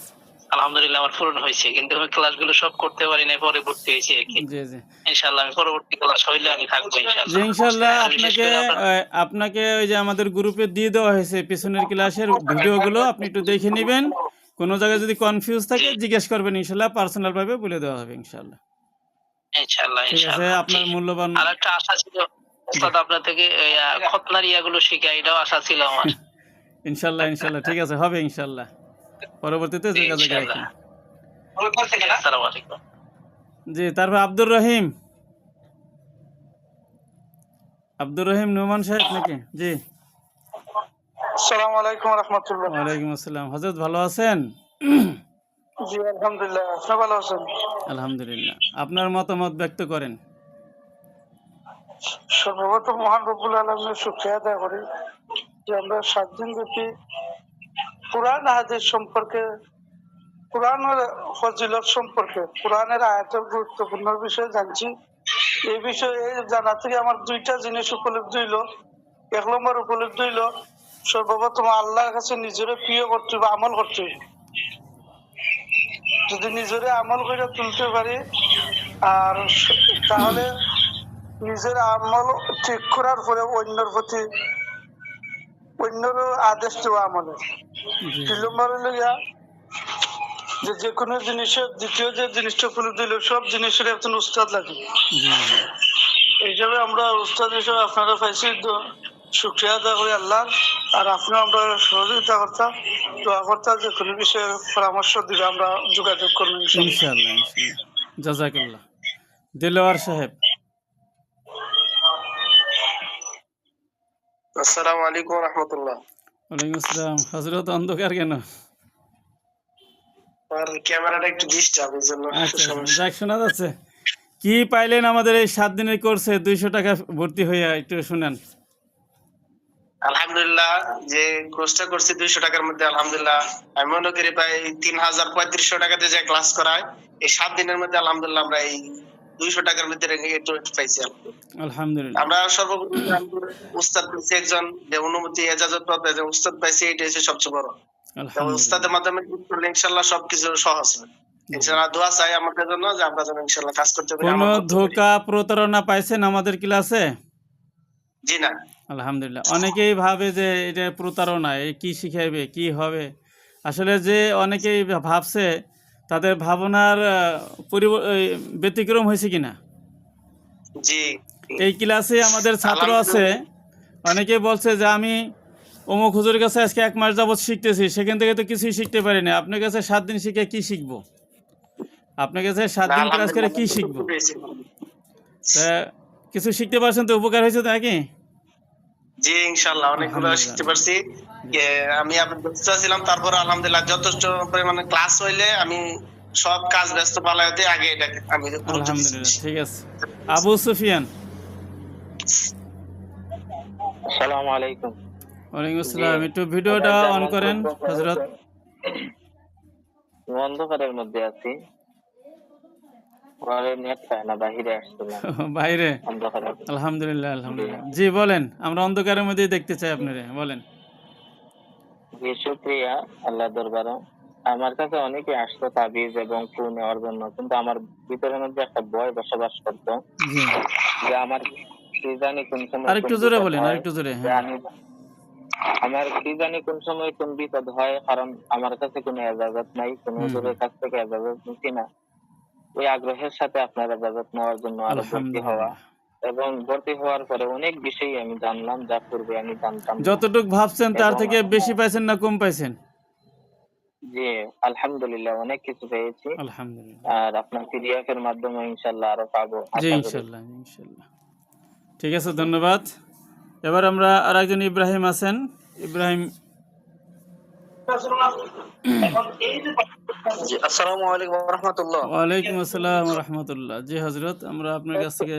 আলহামদুলিল্লাহ আমার পূরণ হয়েছে, কিন্তু আমি ক্লাসগুলো সব করতে পারি না, পরে ভর্তি হয়েছি আর কি। জি জি ইনশাআল্লাহ আমি পরবর্তী ক্লাস হইলে আমি থাকবো জি ইনশাআল্লাহ। ইনশাল্লাহ আর বিশেষ আপনাকে করে আপনার আপনাকে ওই যে আমাদের গ্রুপে দিয়ে দেওয়া হয়েছে পিছনের ক্লাসের ভিডিওগুলো, আপনি একটু দেখে নেবেন। কোনো জায়গায় যদি কনফিউজ থাকে জিজ্ঞেস করবেন, ইনশাল্লাহ পার্সোনাল ভাবে বলে দেওয়া হবে ইনশাল্লাহ। ইনশাআল্লাহ ঠিক আছে, ইনশাআল্লাহ। আপনার মূল্যবান আর একটা আশা ছিল ওস্তাদ আপনার থেকে খতনার ইয়াগুলো শিখা, এটাও আশা ছিল আমার। ইনশাল্লাহ ইনশাল্লাহ ঠিক আছে, হবে ইনশাল্লাহ, পরবর্তীতে যোগাযোগ ইনশাআল্লাহ। রাখেন। আসসালামু আলাইকুম। জি, তারপর আব্দুর রহিম, আব্দুর রহিম নোমান সাহেব নাকি? জি, আসসালামু আলাইকুম রহমতুল্লাহ। ওয়ালাইকুম আসসালাম। হযরত ভালো আছেন? জি আলহামদুলিল্লাহ, আপনি ভালো আছেন? আলহামদুলিল্লাহ। আপনার মতামত ব্যক্ত করেন। সর্বপ্রথম মহান রব্বুল আলমের শুকরিয়া আদায় করি যে আমরা 7 দিন ব্যাপী কোরআন হাদিস সম্পর্কে, কোরআনের ফজিলত সম্পর্কে, কোরআনের আয়াতের গুরুত্বপূর্ণ বিষয়ে জানছি। এই বিষয়ে জানা থেকে আমার 2টা জিনিস উপলব্ধি হইল। 1 নম্বর উপলব্ধি হইল সর্বপ্রথম আল্লাহর কাছে নিজের প্রিয় করতে হবে, আমল করতে হবে। যদি নিজেরে আমল করে তুলতে পারি আর তাহলে নিজের আমল ঠিক করার পরে অন্যের প্রতি অন্যের আদেশ দেওয়া আমলের। জি 2 নম্বর হলো যে কোনো জিনিসের দ্বিতীয় যে জিনিসটা উপলব্ধি হলো, সব জিনিসের একজন উস্তাদ লাগে। জি এই হিসাবে আমরা উস্তাদ হিসেবে আপনারা পাইছি, শুকরিয়া আদায় করি আল্লাহ। আর আপনিও আমরা সহযোগিতা করতাম, দোয়া করতাম, যে কোনো বিষয়ে পরামর্শ দিলে আমরা যোগাযোগ করবো ইনশাআল্লাহ। ইনশাল্লাহ ইনশাল্লাহ। জাযাকাল্লাহ। দিলওয়ার সাহেব। আসসালামু আলাইকুম রহমতুল্লাহ। ওয়ালাইকুম আসসালাম। হযরত অন্ধকার কেন? আর ক্যামেরাটা একটু ডিস্টার্ব, এই জন্য আচ্ছা যাক, শোনা যাচ্ছে। কি পাইলেন আমাদের এই 7 দিনের কোর্সে 200 টাকা ভর্তি হইয়া? একটু শুনেন। আলহামদুলিল্লাহ, যে কোর্সটা করছি 200 টাকার মধ্যে, আলহামদুলিল্লাহ আমি মনে করি প্রায় 3035 টাকাতে যে ক্লাস করায়, এই 7 দিনের মধ্যে আলহামদুলিল্লাহ আমরা এই 200 টাকার মধ্যে একটু পাইছি। আলহামদুলিল্লাহ আমরা সর্বপ্রথম উস্তাদ পাইছি একজন, যে অনুমতি এজাজত প্রাপ্ত যে উস্তাদ পাইছি, এটা হচ্ছে সবচেয়ে বড়। আলহামদুলিল্লাহ। উস্তাদের মাধ্যমে ইনশাআল্লাহ সবকিছু সহজ হবে। ইনশাআল্লাহ দোয়া চাই আমাদের জন্য, যে আমরা যেন ইনশাআল্লাহ কাজ করতে পারি। কোনো ধোঁকা প্রতারণা পাইছেন আমাদের ক্লাসে? জি না। আলহামদুলিল্লাহ। অনেকেই ভাবে যে এটা প্রতারণা, এই কি শিখাইবে, কি হবে। আসলে যে অনেকেই ভাবছে, তাদের ভাবনার ব্যতিক্রম হয়েছে কিনা। জি, এই ক্লাসে আমাদের ছাত্র আছে, অনেকে বলছে যে আমি অমুক হুজুরের কাছে আজকে 1 মাস যাবত শিখতেছি, সেখান থেকে তো কিছুই শিখতে পারি না। আপনার কাছে 7 দিন শিখে কি শিখবো? আপনার কাছে 7 দিন ক্লাস করে কি শিখবো? তা কিছু শিখতে পারছেন তো, উপকার হয়েছে তো নাকি? জি ইনশাআল্লাহ অনেকগুলো শিখতে পারছি। আমি ব্যস্ত ছিলাম, তারপর আলহামদুলিল্লাহ যথেষ্ট পরিমাণে ক্লাস হইলে আমি সব কাজ ব্যস্ত পালাইতে আগে এটা আমি আলহামদুলিল্লাহ। ঠিক আছে। আবু সুফিয়ান। আসসালামু আলাইকুম। ওয়ালাইকুম আসসালাম। একটু ভিডিওটা অন করেন হযরত। অন্ধকারের মধ্যে আছি, ঘরে নেট পায় না, বাহিরে আসছিলাম বাইরে। অন্ধকারে। আলহামদুলিল্লাহ আলহামদুলিল্লাহ। জি বলেন, আমরা অন্ধকারের মধ্যে দেখতে চাই আপনারে, বলেন। জি শুকরিয়া আল্লাহ দরবারে। আমার কাছে অনেকে আসতো তাবিজ এবং ফু নেওয়ার জন্য, কিন্তু আমার ভিতরের মধ্যে একটা ভয় বসবাস করতো, জি যে আমার কি জানি কোন সময় আরেকটু জোরে বলেন, আরেকটু জোরে। হ্যাঁ আমার কি জানি কোন সময় কোন বিপদ হয়, কারণ আমার কাছে কোনো এজাজত নাই, কোনো হুজুরের কাছ থেকে এজাজত নিচ্ছি না। ওই আগ্রহের সাথে আপনার এজাজত নেওয়ার জন্য আরো ভর্তি হওয়া, এবং ভর্তি হওয়ার পরে অনেক বিষয় আমি জানলাম, যা পূর্বে আমি জানতাম না। যতটুকু ভাবছেন তার থেকে বেশি পাইছেন না কম পাইছেন? জি আলহামদুলিল্লাহ অনেক কিছু পেয়েছি, আলহামদুলিল্লাহ। আর আপনার পিডিএফ এর মাধ্যমে ইনশাআল্লাহ আরো পাবো। জি ইনশাআল্লাহ ইনশাআল্লাহ। ঠিক আছে, ধন্যবাদ। এবার আমরা আরেকজন ইব্রাহিম আছেন। ইব্রাহিম। আসসালামু আলাইকুম রহমতুল্লাহ। ওয়ালাইকুম আসসালাম রাহমাতুল্লাহ। জি হযরত, আমরা আপনার কাছ থেকে।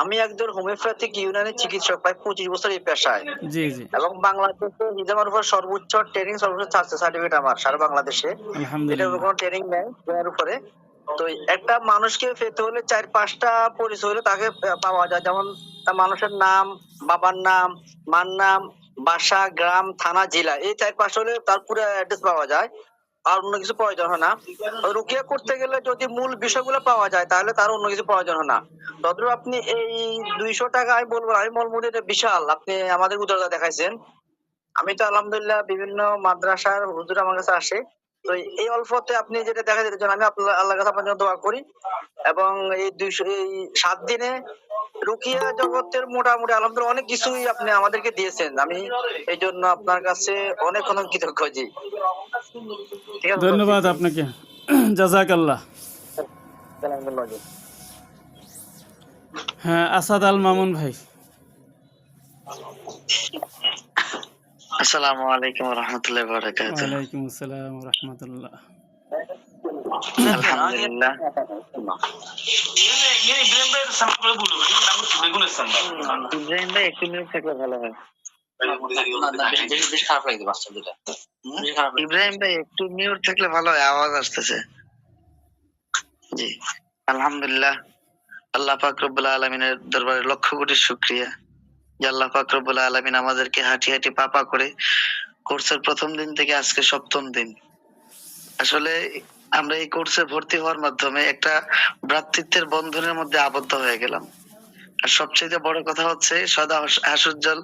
আমি একজন হোমিওপ্যাথিক ইউনানি চিকিৎসক, প্রায় 25 বছর এই পেশায়। জি জি এবং বাংলাদেশে নিজামের উপর সর্বোচ্চ ট্রেনিং, সর্বোচ্চ সার্টিফিকেট আমার সারা বাংলাদেশে। এটার আলহামদুলিল্লাহ। উপর কোনো ট্রেনিং নেই এর উপরে। তো একটা মানুষকে পেতে হলে 4-5টা পরিচয় হলে তাকে পাওয়া যায়, যেমন তার মানুষের নাম, বাবার নাম, মার নাম, বাসা, গ্রাম, থানা, জেলা, এই 4-5টা হলে তার পুরো অ্যাড্রেস পাওয়া যায়, আর অন্য কিছু প্রয়োজন হয় না। রুকিয়া করতে গেলে যদি মূল বিষয়গুলো পাওয়া যায় তাহলে তার অন্য কিছু প্রয়োজন হয় না। যতটুকু আপনি এই 200 টাকা আমি বলবো, আমি মলমুড়ি বিশাল আপনি আমাদের উদারতা দেখাইছেন। আমি তো আলহামদুলিল্লাহ বিভিন্ন মাদ্রাসার হুজুর আমার কাছে আসে, তো এই অল্পতে আপনি যেটা দেখা যেতে চান, আমি আল্লাহর কাছে আপনার জন্য দোয়া করি, এবং এই 7 দিনে রুকিয়া জগতের মোটামুটি আলহামদুলিল্লাহ অনেক কিছুই আপনি আমাদেরকে দিয়েছেন। আমি এই জন্য আপনার কাছে অনেক অনেক কৃতজ্ঞ জি। ঠিক আছে, ধন্যবাদ আপনাকে। জাজাকাল্লাহ। আলহামদুলিল্লাহ জি। হ্যাঁ, আসাদ আল মামুন ভাই। আসসালামু আলাইকুম ওয়া রাহমাতুল্লাহি ওয়া বারাকাতুহু। ওয়ালাইকুম আসসালাম ওয়া রাহমাতুল্লাহ। আলহামদুলিল্লাহ। ইব্রাহিম ভাই একটু মিউট থাকলে ভালো হয়। বেশি খারাপ লাগে বাচ্চা দুটা, ইব্রাহিম ভাই একটু মিউট থাকলে ভালো হয়, আওয়াজ আসতেছে। জি, আলহামদুলিল্লাহ। আল্লাহ পাক রব্বুল আলামিনের দরবারে লক্ষ কোটি শুকরিয়া যে আল্লাহ পাক রব্বুল আলামিন আমাদেরকে হাঁটি হাঁটি পাপা করে কোর্সের প্রথম দিন থেকে আজকে 7ম দিন। আসলে আমরা এই কোর্সে ভর্তি হওয়ার মাধ্যমে একটা ভ্রাতৃত্বের বন্ধনের মধ্যে আবদ্ধ হয়ে গেলাম। আর সবচেয়ে বড় কথা হচ্ছে সদা হাসুজ্জ্বল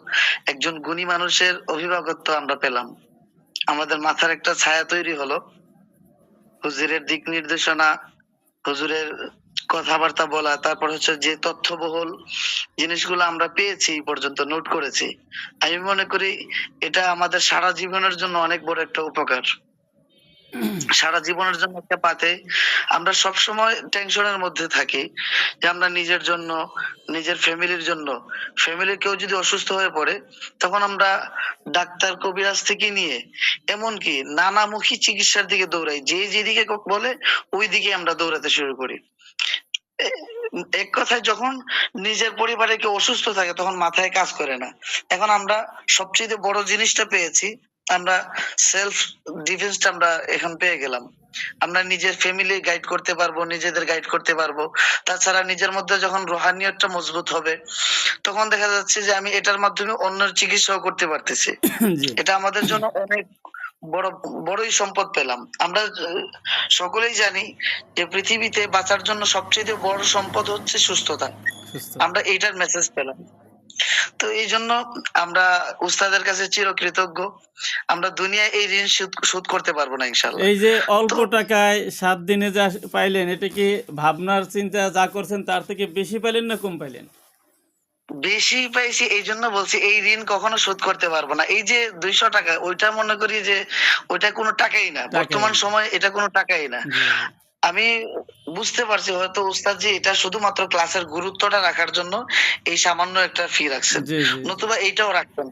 একজন গুণী মানুষের অভিভাবকত্ব আমরা পেলাম। আমাদের মাথার একটা ছায়া তৈরি হলো, হুজুরের দিক নির্দেশনা, হুজুরের কথাবার্তা বলা, তারপর হচ্ছে যে তথ্যবহুল জিনিসগুলো আমরা পেয়েছি এই পর্যন্ত নোট করেছি, আমি মনে করি এটা আমাদের সারা জীবনের জন্য অনেক বড় একটা উপকার। সারা জীবনের জন্য একটা পাতে আমরা সব সময় টেনশনের মধ্যে থাকি যে আমরা নিজের জন্য, নিজের ফ্যামিলির জন্য, ফ্যামিলির কেউ যদি অসুস্থ হয়ে পড়ে তখন আমরা ডাক্তার কবিরাজ থেকে নিয়ে এমনকি নানামুখী চিকিৎসার দিকে দৌড়াই, যে যেদিকে বলে ওই দিকে আমরা দৌড়াতে শুরু করি। এক কথায় যখন নিজের পরিবারে কেউ অসুস্থ থাকে তখন মাথায় কাজ করে না। এখন আমরা সবচেয়ে বড় জিনিসটা পেয়েছি, আমরা সেলফ ডিফেন্সটা আমরা এখন পেয়ে গেলাম। আমরা নিজের ফ্যামিলি গাইড করতে পারবো, নিজেদের গাইড করতে পারবো। তাছাড়া নিজের মধ্যে যখন রুহানিয়তটা মজবুত হবে তখন দেখা যাচ্ছে যে আমি এটার মাধ্যমে অন্যের চিকিৎসাও করতে পারতেছি। জি, এটা আমাদের জন্য অনেক বড়ই সম্পদ পেলাম। আমরা সকলেই জানি যে পৃথিবীতে বাঁচার জন্য সবচেয়ে বড় সম্পদ হচ্ছে সুস্থতা। সুস্থ। আমরা এইটার মেসেজ পেলাম। তো এই জন্য আমরা উস্তাদের কাছে চিরকৃতজ্ঞ। আমরা দুনিয়ায় এই ঋণ শোধ করতে পারবো না ইনশাআল্লাহ। এই যে অল্প টাকায় 7 দিনে যা পাইলেন, এটা কি ভাবনার চিন্তা যা করছেন তার থেকে বেশি পাইলেন না কম পাইলেন? বেশি পাইছি, এই জন্য বলছি এই ঋণ কখনো শোধ করতে পারবো না। এই যে 200 টাকা, ওইটা মনে করি যে ওইটা কোনো টাকাই না, বর্তমান সময় এটা কোনো টাকাই না। জি, আমি বুঝতে পারছি হয়তো উস্তাদ জি এটা শুধুমাত্র ক্লাসের গুরুত্বটা রাখার জন্য এই সামান্য একটা ফি রাখছেন, জি, জি, নতুবা এইটাও রাখতেন।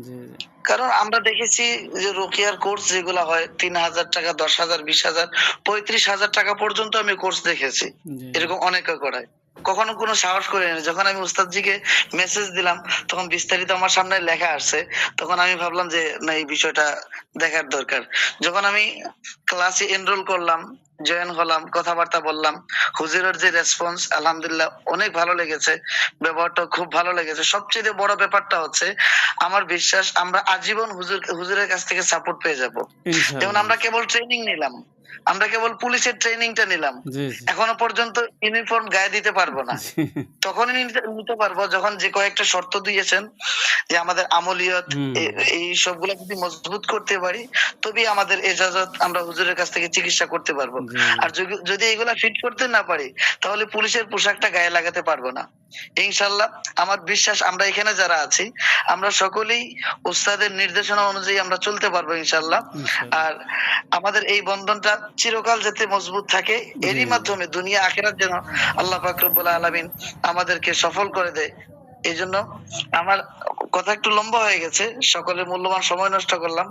জি, জি, কারণ আমরা দেখেছি যে রোকেয়ার কোর্স যেগুলো হয় 3,000 টাকা, 10,000, 20,000, 35,000 টাকা পর্যন্ত আমি কোর্স দেখেছি। জি। এরকম অনেকে করায়, কখনো কোনো সাহস করে না। যখন আমি উস্তাদজিকে মেসেজ দিলাম তখন বিস্তারিত আমার সামনে লেখা আসছে, তখন আমি ভাবলাম যে না, এই বিষয়টা দেখার দরকার। যখন আমি ক্লাসে এনরোল করলাম, জয়েন হলাম, কথাবার্তা বললাম, হুজুরের যে রেসপন্স আলহামদুলিল্লাহ অনেক ভালো লেগেছে, ব্যবহারটা খুব ভালো লেগেছে। সবচেয়ে বড় ব্যাপারটা হচ্ছে আমার বিশ্বাস আমরা আজীবন হুজুরের কাছ থেকে সাপোর্ট পেয়ে যাবো। যেমন ইনশাআল্লাহ। আমরা কেবল ট্রেনিং নিলাম, আমরা কেবল পুলিশের ট্রেনিংটা নিলাম, জি, জি, এখনো পর্যন্ত ইউনিফর্ম গায়ে দিতে পারবো না। জি। তখনই নিতে পারবো যখন যে কয়েকটা শর্ত দিয়েছেন যে আমাদের আমলিয়ত এই সবগুলো যদি মজবুত করতে পারি তবেই আমাদের এজাজত আমরা হুজুরের কাছ থেকে চিকিৎসা করতে পারবো। জি। আর যদি এগুলা ফিট করতে না পারি তাহলে পুলিশের পোশাকটা গায়ে লাগাতে পারবো না। ইনশাআল্লাহ আমার বিশ্বাস আমরা এখানে যারা আছি আমরা সকলেই উস্তাদের নির্দেশনা অনুযায়ী আমরা চলতে পারবো ইনশাআল্লাহ। ইনশাআল্লাহ। আর আমাদের এই বন্ধনটা চিরকাল যাতে মজবুত থাকে, এরই জি। মাধ্যমে দুনিয়া আখিরাত যেন আল্লাহ পাক রব্বুল আলামিন আমাদেরকে সফল করে দেয়। এই জন্য আমার কথা একটু লম্বা হয়ে গেছে, সকলের মূল্যবান সময় নষ্ট করলাম।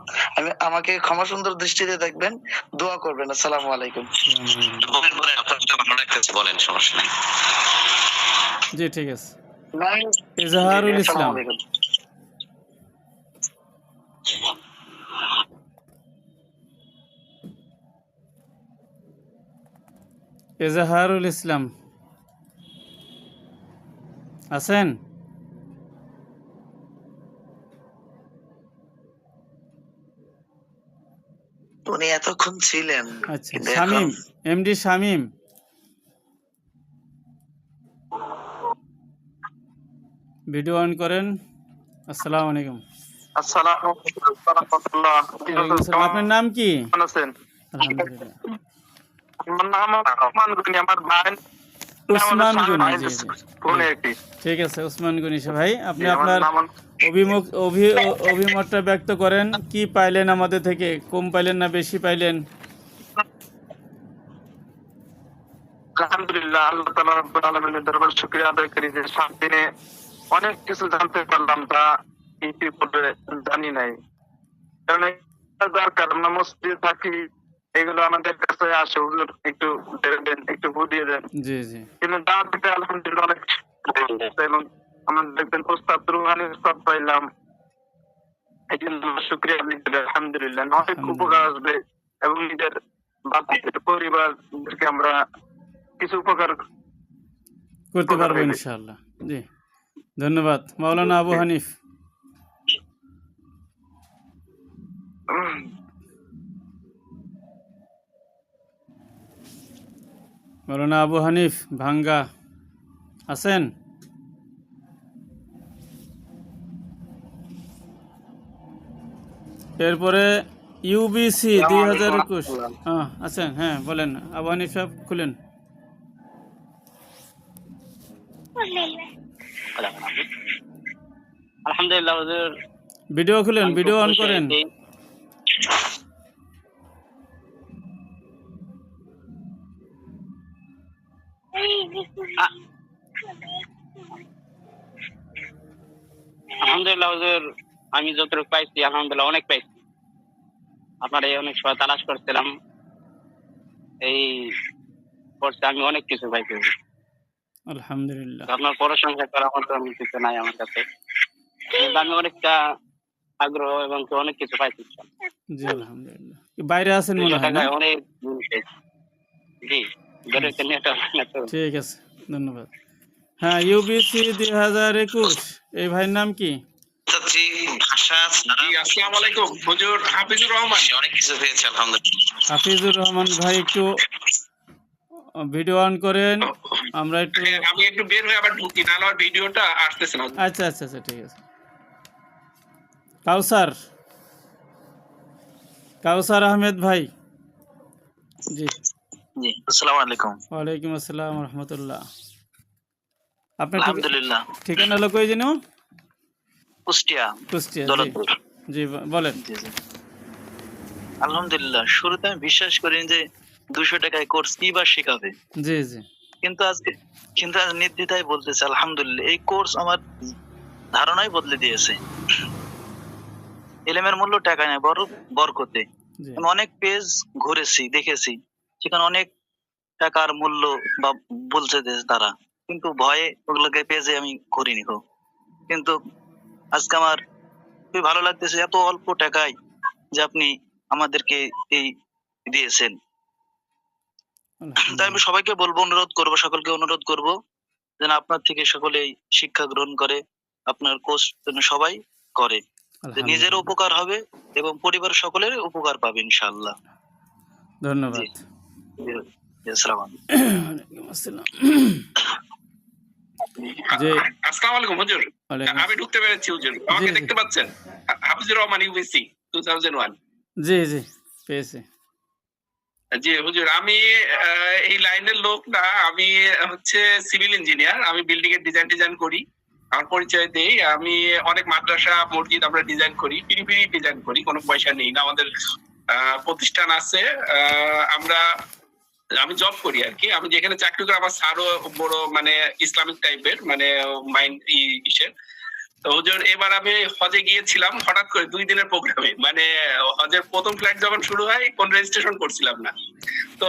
আমাকে ক্ষমা সুন্দর দৃষ্টিতে দেখবেন, দোয়া করবেন। আসসালামু আলাইকুম। বলেন, সমস্যা নেই। জি, ঠিক আছে। এজাহারুল ইসলাম। আসসালামু আলাইকুম। এজাহারুল ইসলাম আছেন? উনি এতক্ষণ ছিলেন, আচ্ছা, কিন্তু শামীম, এখন এমডি শামীম, ভিডিও অন করেন। আসসালামু আলাইকুম। আসসালামু আলাইকুম ওয়া রাহমাতুল্লাহ। ওয়ালাইকুম আসসালাম। আপনার নাম কি? কেমন আছেন? আলহামদুলিল্লাহ। আমার নাম ওসমান গনি, আমার ভাই উসমান গনি, জি জি, ফোনে একটি ঠিক আছে। উসমান গনি ভাই, আপনি আমার আপনার নাম অভিমতটা ব্যক্ত করেন। কি পাইলেন আমাদের থেকে? কম পাইলেন না বেশি পাইলেন? আলহামদুলিল্লাহ, আল্লাহ তাআলা রাব্বুল আলামিনের দরবারে শুকরিয়া আদায় করি যে 7 দিনে অনেক কিছু জানতে পারলাম, তা ইতিপূর্বে জানি নাই। কারণ এটা দরকার, আমরা মসজিদে থাকি, এগুলো আমাদের কাছে আসে, হুজুর একটু দেন, একটু বুঝিয়ে দেন। জি জি, কিন্তু দাওয়াতে আলহামদুলিল্লাহ অনেক এবং আমাদের একজন ওস্তাদ রুহানি উস্তাদ পাইলাম, এই জন্য শুকরিয়া আদায় করি। আলহামদুলিল্লাহ অনেক উপকার আসবে এবং নিজের বাচ্চাদের পরিবারকে আমরা কিছু উপকার করতে পারবো ইনশাআল্লাহ। জি, ধন্যবাদ। মাওলানা আবু হানিফ। মাওলানা আবু হানিফ ভাঙ্গা আছেন? এরপরে ইউবিসি 2021 আছেন? হ্যাঁ বলেন, আবু হানিফ সাহেব খুলেন। আলহামদুলিল্লাহ হুজুর, ভিডিও খুলেন, আমি ভিডিও খুব অন খুশি করেন। হয়েছি। আলহামদুলিল্লাহ হুজুর, আমি যতটুকু পাইছি আলহামদুলিল্লাহ অনেক পাইছি। আপনার এই অনেক সময় তালাশ করছিলাম, এই করছে আমি অনেক কিছু পাইছি হুজুর। আলহামদুলিল্লাহ। আপনার প্রশংসা করার মতো আমি কিছু নাই আমার কাছে, কিন্তু আমি অনেকটা আগ্রহ এবং অনেক কিছু পাইছি। জি আলহামদুলিল্লাহ। বাইরে আছেন মনে 200 হয় না? টাকায় অনেক জিনিস পেয়েছি। জি, বেরোতে নিয়ে একটা ঠিক আছে, ধন্যবাদ। হ্যাঁ, ইউবিসি 2021, এই ভাইয়ের নাম কি? জি, ভাষা ছাড়া আসসালামু আলাইকুম হুজুর, হাফিজুর রহমান। অনেক কিছু পেয়েছে আলহামদুলিল্লাহ। হাফিজুর রহমান ভাই, একটু ভিডিও অন করেন। আমরা একটু আমি একটু বের হয়ে আবার ঢুকি, না আমার ভিডিওটা আসতেছে না। আচ্ছা আচ্ছা আচ্ছা, ঠিক আছে। কাউসার, কাউসার আহমেদ ভাই। জি, জি, আসসালামু আলাইকুম। ওয়ালাইকুম আসসালাম রহমতুল্লাহ। আপনার আলহামদুলিল্লাহ, ঠিকানা হলো কই যেন? কুষ্টিয়া, কুষ্টিয়া। জি দৌলতপুর। জি, বলেন। জি জি, আলহামদুলিল্লাহ। শুরুতে আমি বিশ্বাস করি যে 200 টাকায় কোর্স কি বা শেখাবে, জি জি, কিন্তু আজ নির্দ্বিধায় বলতেছে আলহামদুলিল্লাহ, এই কোর্স আমার ধারণাই বদলে দিয়েছে। ইলমের মূল্য টাকা নেই, বড় বরকতে। জি, আমি অনেক পেজ ঘুরেছি, দেখেছি, সেখানে অনেক টাকার মূল্য বা বলছে যে তারা, কিন্তু ভয়ে ওগুলোকে পেজে আমি করিনি গো। কিন্তু আজকে আমার খুবই ভালো লাগতেছে, এত অল্প টাকায় যে আপনি আমাদেরকে এই দিয়েছেন। তাই আমি সবাইকে বলবো, অনুরোধ করবো, সকলকে অনুরোধ করব যেন আপনার থেকে সকলেই শিক্ষা গ্রহণ করে, আপনার কোর্স যেন সবাই করে, যে নিজের উপকার হবে এবং পরিবারের সকলের উপকার পাবে ইনশাআল্লাহ। ধন্যবাদ। জি, আসসালামু আলাইকুম। ওয়ালাইকুম আসসালাম। জি, আসসালামু আলাইকুম হুজুর, ওয়ালাইকুম আমি ঢুকতে পেরেছি হুজুর, আমাকে জি, দেখতে পাচ্ছেন? হাফিজুর রহমান, ইউবিসি 2001। জি জি, পেয়েছি। জি হুজুর, আমি এই লাইনের লোক না, আমি হচ্ছে সিভিল ইঞ্জিনিয়ার, আমি বিল্ডিং এর ডিজাইন করি। আমার পরিচয় দেই, আমি অনেক মাদ্রাসা মসজিদ আমরা ডিজাইন করি, ফ্রি ডিজাইন করি, কোনো পয়সা নেই না। আমাদের প্রতিষ্ঠান আছে, আমি জব করি আর কি। আমি যেখানে চাকরি করি, আমার স্যারও বড় মানে ইসলামিক টাইপের, মানে মাইন্ড ইসের। তো হুজুর এবার আমি হজে গিয়েছিলাম হঠাৎ করে 2 দিনের প্রোগ্রামে, মানে হজের প্রথম ফ্লাইট যখন শুরু হয় কোন রেজিস্ট্রেশন করছিলাম না, তো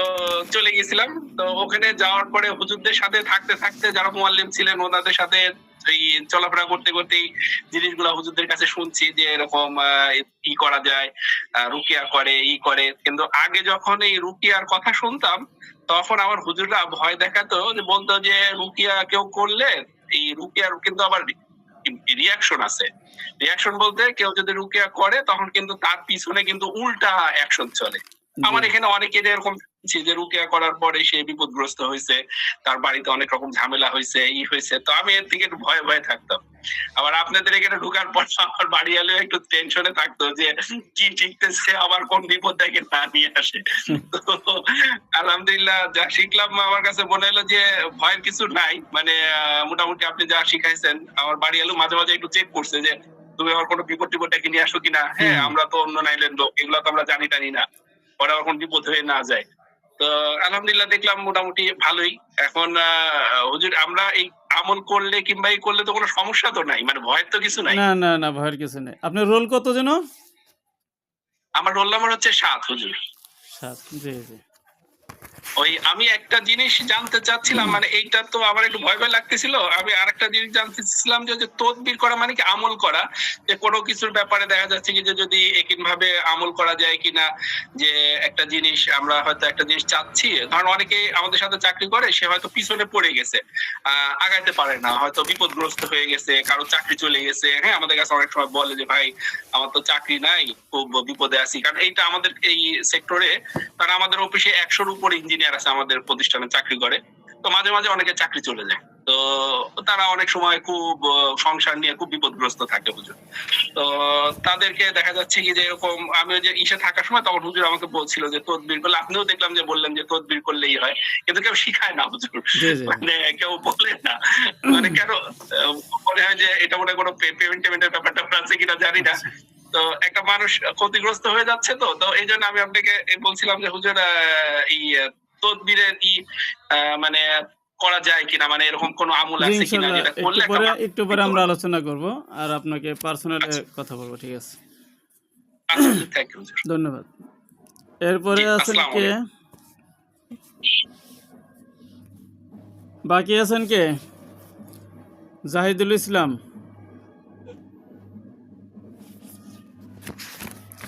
চলে গেছিলাম। তো ওখানে যাওয়ার পরে হুজুরদের সাথে থাকতে থাকতে যারা মুআল্লিম ছিলেন ওনাদের সাথে এই চলাফেরা করতে করতেই জিনিসগুলা হুজুরদের কাছে শুনছি যে এরকম ই করা যায়, রুকিয়া করে ই করে। কিন্তু আগে যখন এই রুকিয়ার কথা শুনতাম তখন আমার হুজুররা ভয় দেখাতো, যে বলতো যে রুকিয়া কেউ করলে এই রুকিয়ার কিন্তু আবার রিয়াকশন আছে। রিয়াকশন বলতে কেউ যদি রুকিয়া করে তখন কিন্তু তার পিছনে কিন্তু উল্টা অ্যাকশন চলে। আমার এখানে অনেকের এরকম যে রুকিয়া করার পরে সে বিপদগ্রস্ত হয়েছে, তার বাড়িতে অনেক রকম ঝামেলা হয়েছে, ই হয়েছে। তো আমি এর থেকে একটু ভয়ে ভয়ে থাকতাম। আবার আপনাদের এখানে ঢোকার পর আমার বাড়ি এলেও একটু টেনশনে থাকতো যে কি শিখতেছে, আবার কোন বিপদ থেকে না নিয়ে আসে। তো আলহামদুলিল্লাহ যা শিখলাম আমার কাছে মনে হলো যে ভয়ের কিছু নাই, মানে মোটামুটি আপনি যা শিখাইছেন আমার বাড়ি এলো মাঝে মাঝে একটু চেক করছে যে তুমি আমার কোনো বিপদ টিপদ ডেকে নিয়ে আসো কিনা। হ্যাঁ, আমরা তো অন্য নাইলেন লোক, এগুলো তো আমরা জানি টানি না, পরে আবার কোন বিপদ হয়ে না যায়। তো আলহামদুলিল্লাহ দেখলাম মোটামুটি ভালোই। এখন হুজুর আমরা এই আমল করলে কিংবা এই করলে তো কোনো সমস্যা তো নাই, মানে ভয়ের তো কিছু নাই। না না না, ভয়ের কিছু নেই। আপনার রোল কত যেন? আমার রোল নাম্বার হচ্ছে 7 হুজুর। 7। জি জি। ওই আমি একটা জিনিস জানতে চাচ্ছিলাম, মানে এইটা তো আমার একটু ভয় ভয় লাগতেছিল। আমি আরেকটা জিনিস জানতে চাচ্ছিলাম যে তদবির করা মানে কি আমল করা, যে কোনো কিছুর ব্যাপারে দেখা যাচ্ছে কি যে যদি একই ভাবে আমল করা যায় কিনা, যে একটা জিনিস আমরা হয়তো একটা জিনিস চাচ্ছি, ধরুন অনেকে আমাদের সাথে চাকরি করে, সে হয়তো পিছনে পড়ে গেছে, আগাইতে পারে না, হয়তো বিপদগ্রস্ত হয়ে গেছে, কারো চাকরি চলে গেছে। হ্যাঁ, আমাদের কাছে অনেক সময় বলে যে ভাই আমার তো চাকরি নাই, খুব বিপদে আছি। কারণ এইটা আমাদের এই সেক্টরে, কারণ আমাদের অফিসে 100-র উপরে ইঞ্জিনিয়ার আছে আমাদের প্রতিষ্ঠানে চাকরি করে। তো মাঝে মাঝে অনেকে চাকরি চলে যায়, তো তারা অনেক সময় খুব সংসার নিয়ে খুব বিপদগ্রস্ত থাকে হুজুর। তো তাদেরকে দেখা যাচ্ছে কি যে এরকম আমি ওই যে ইসে থাকার সময় তখন হুজুর আমাকে বলছিল যে তদবির করলে, আপনিও দেখলাম যে বললেন যে তদবির করলেই হয়, কিন্তু কেউ শিখায় না হুজুর, মানে কেউ বলে না, মানে কেন মনে হয় যে এটা মনে কোনো পেমেন্টের ব্যাপারটা আছে কিনা জানি না। তো একটা মানুষ ক্ষতিগ্রস্ত হয়ে যাচ্ছে, তো এই জন্য আমি আপনাকে বলছিলাম যে হুজুর এই তদবিরের মানে করা যায় কিনা, মানে এরকম কোন আমল জি, আছে কিনা ইনশাআল্লাহ যেটা করলে একটু পরে আমরা আলোচনা করব, আর আপনাকে পার্সোনালি কথা বলবো। ঠিক আছে, থ্যাংক ইউ হুজুর। ধন্যবাদ। এরপরে জি, আছেন আসসালামু কে? বাকি আছেন কে? জাহিদুল ইসলাম,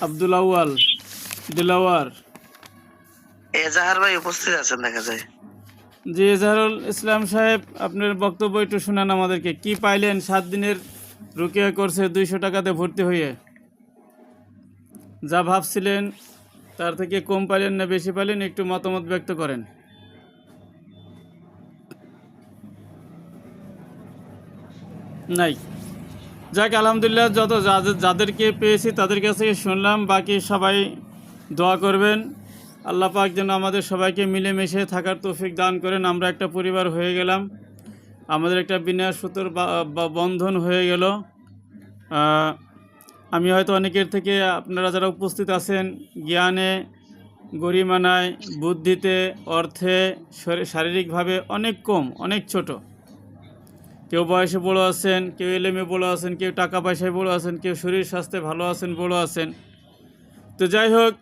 আব্দুল আউয়াল, দিলাওয়ার। এজাহার ভাই উপস্থিত আছেন দেখা যায়। জি, এজাহারুল ইসলাম সাহেব, আপনার বক্তব্য একটু শুনান আমাদেরকে। কি পাইলেন 7 দিনের রুকিয়া করছে 200 টাকাতে ভর্তি হয়ে? যা ভাবছিলেন তার থেকে কম পাইলেন না বেশি পাইলেন, একটু মতামত ব্যক্ত করেন। নাই, যাক আলহামদুলিল্লাহ, যাদেরকে পেয়েছি তাদের কাছে শুনলাম। বাকি সবাই দোয়া করবেন, আল্লাহ পাক যেন আমাদের সবাইকে মিলেমিশে থাকার তৌফিক দান করেন। আমরা একটা পরিবার হয়ে গেলাম, আমাদের একটা বিনা সুতোর বন্ধন হয়ে গেল। আমি হয়তো অনেকের থেকে, আপনারা যারা উপস্থিত আছেন, জ্ঞানে, গরিমানায়, বুদ্ধিতে, অর্থে, শারীরিকভাবে অনেক কম, অনেক ছোট। কেউ বয়সে বড় আছেন, কেউ এলেমে বড় আছেন, কেউ টাকা পয়সায় বড় আছেন, কেউ শরীর স্বাস্থ্যে ভালো আছেন, বড় আছেন। তো যাই হোক,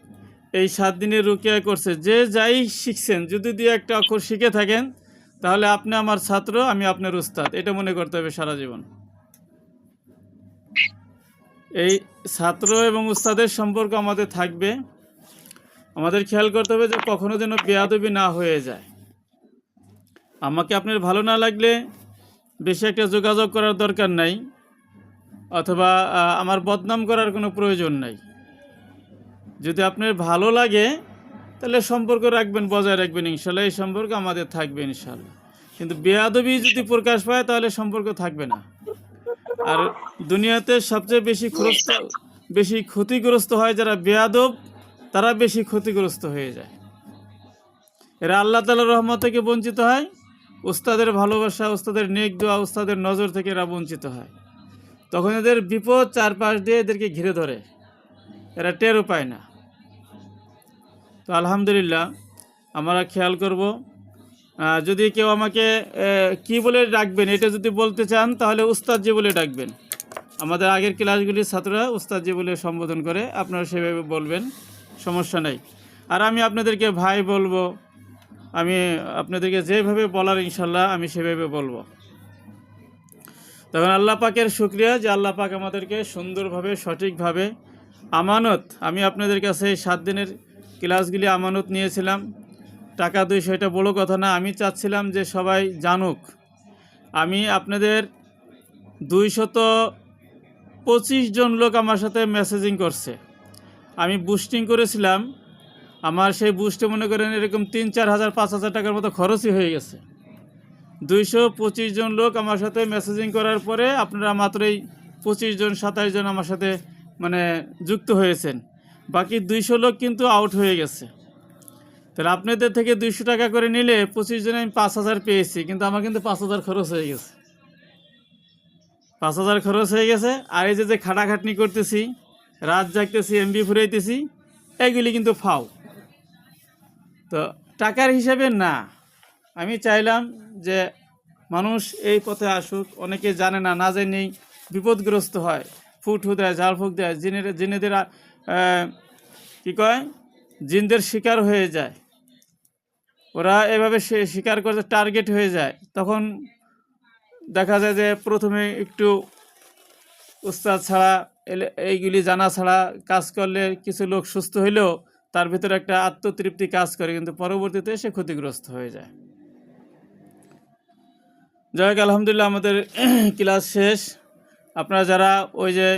এই 7 দিনের রুকিয়া করছে, যে যাই শিখছেন, যদি 2-1টা অক্ষর শিখে থাকেন তাহলে আপনি আমার ছাত্র, আমি আপনার উস্তাদ, এটা মনে করতে হবে সারা জীবন। এই ছাত্র এবং উস্তাদের সম্পর্ক আমাদের থাকবে। আমাদের খেয়াল করতে হবে যে কখনো যেন বেয়াদবি না হয়ে যায়। আমাকে আপনার ভালো না লাগলে বেশি একটা যোগাযোগ করার দরকার নাই, অথবা আমার বদনাম করার কোনো প্রয়োজন নাই। যদি আপনার ভালো লাগে তাহলে সম্পর্ক রাখবেন, বজায় রাখবেন, ইনশাল্লাহ এই সম্পর্ক আমাদের থাকবে ইনশাল্লাহ। কিন্তু বেয়াদবি যদি প্রকাশ পায় তাহলে সম্পর্ক থাকবে না। আর দুনিয়াতে সবচেয়ে বেশি ক্ষতিগ্রস্ত হয় যারা বেয়াদব, তারা বেশি ক্ষতিগ্রস্ত হয়ে যায়। এরা আল্লাহ তাআলার রহমত থেকে বঞ্চিত হয়, উস্তাদের ভালোবাসা, উস্তাদের নেক দোয়া, উস্তাদের নজর থেকে এরা বঞ্চিত হয়। তখন এদের বিপদ চারপাশ দিয়ে এদেরকে ঘিরে ধরে, এরা টেরও পায় না। তো আলহামদুলিল্লাহ আমরা খেয়াল করব। যদি কেউ আমাকে কি বলে ডাকবেন এটা যদি বলতে চান তাহলে উস্তাদ জি বলে ডাকবেন। আমাদের আগের ক্লাসগুলির ছাত্ররা উস্তাদজি বলে সম্বোধন করে, আপনারা সেভাবে বলবেন, সমস্যা নেই। আর আমি আপনাদেরকে ভাই বলবো, আমি আপনাদেরকে যেভাবে বলার ইনশাল্লাহ আমি সেভাবে বলবো। তখন আল্লাহ পাকের শুকরিয়া যে আল্লাহ পাক আমাদেরকে সুন্দরভাবে সঠিকভাবে আমানত, আমি আপনাদের কাছে এই 7 দিনের ক্লাসগুলি আমানত নিয়েছিলাম। টাকা 200 এটা বড় কথা না, আমি চাচ্ছিলাম যে সবাই জানুক। আমি আপনাদের 225 জন লোক আমার সাথে মেসেজিং করছে। আমি বুস্টিং করেছিলাম, আমার সেই বুস্টে মনে করেন এরকম 3-4 হাজার 5 হাজার টাকার মতো খরচই হয়ে গেছে। 225 জন লোক আমার সাথে মেসেজিং করার পরে আপনারা মাত্রই 25 জন 27 জন আমার সাথে মানে যুক্ত হয়েছেন, বাকি 200 লোক কিন্তু আউট হয়ে গেছে। তাহলে আপনাদের থেকে 200 টাকা করে নিলে 25 জনে আমি 5000 পেয়েছি, কিন্তু আমার কিন্তু 5000 খরচ হয়ে গেছে। 5000 খরচ হয়ে গেছে। আর এই যে খাটাখাটনি করতেছি, রাত জাগতেছি, এমবি ফুরাইতেছি, এইগুলি কিন্তু ফাও। তো টাকার হিসাবে না, আমি চাইলাম যে মানুষ এই পথে আসুক। অনেকে জানে না, না জেনেই বিপদগ্রস্ত হয়, ফুটহু দেয়, ঝাড়ফুঁক দেয়, জিনেদের কী কয় জিনদের শিকার হয়ে যায়। ওরা এভাবে শিকার করতে টার্গেট হয়ে যায়। তখন দেখা যায় যে প্রথমে একটু উস্তাদ ছাড়া এইগুলি জানা ছাড়া কাজ করলে কিছু লোক সুস্থ হইলেও তার ভিতরে একটা আত্মতৃপ্তি কাজ করে, কিন্তু পরবর্তীতে সে ক্ষতিগ্রস্ত হয়ে যায়। যাই হোক, আলহামদুলিল্লাহ আমাদের ক্লাস শেষ। আপনারা যারা ওই যে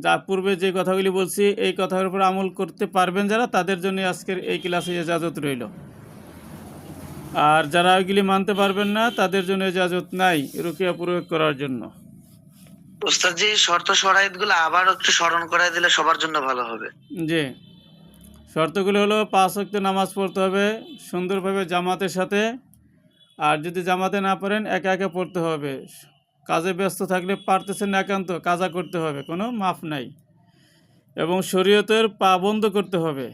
যা পূর্বে যে কথাগুলি বলছি এই কথার উপর আমল করতে পারবেন যারা, তাদের জন্য আজকের এই ক্লাসে ইজাজত রইল। আর যারা ওইগুলি মানতে পারবেন না তাদের জন্য ইজাজত নাই রুকিয়া প্রয়োগ করার জন্য। উস্তাদজি শর্ত শরাইতগুলো আবার একটু স্মরণ করাই দিলে সবার জন্য ভালো হবে। জি, শর্তগুলো হলো 5 ওয়াক্ত নামাজ পড়তে হবে সুন্দরভাবে জামাতের সাথে। আর যদি জামাতে না পারেন একা একা পড়তে হবে। কাজে ব্যস্ত থাকলে পারতেছেন না, একান্ত কাজা করতে হবে, কোনো মাফ নাই। এবং শরীয়তের পাবন্ধ করতে হবে,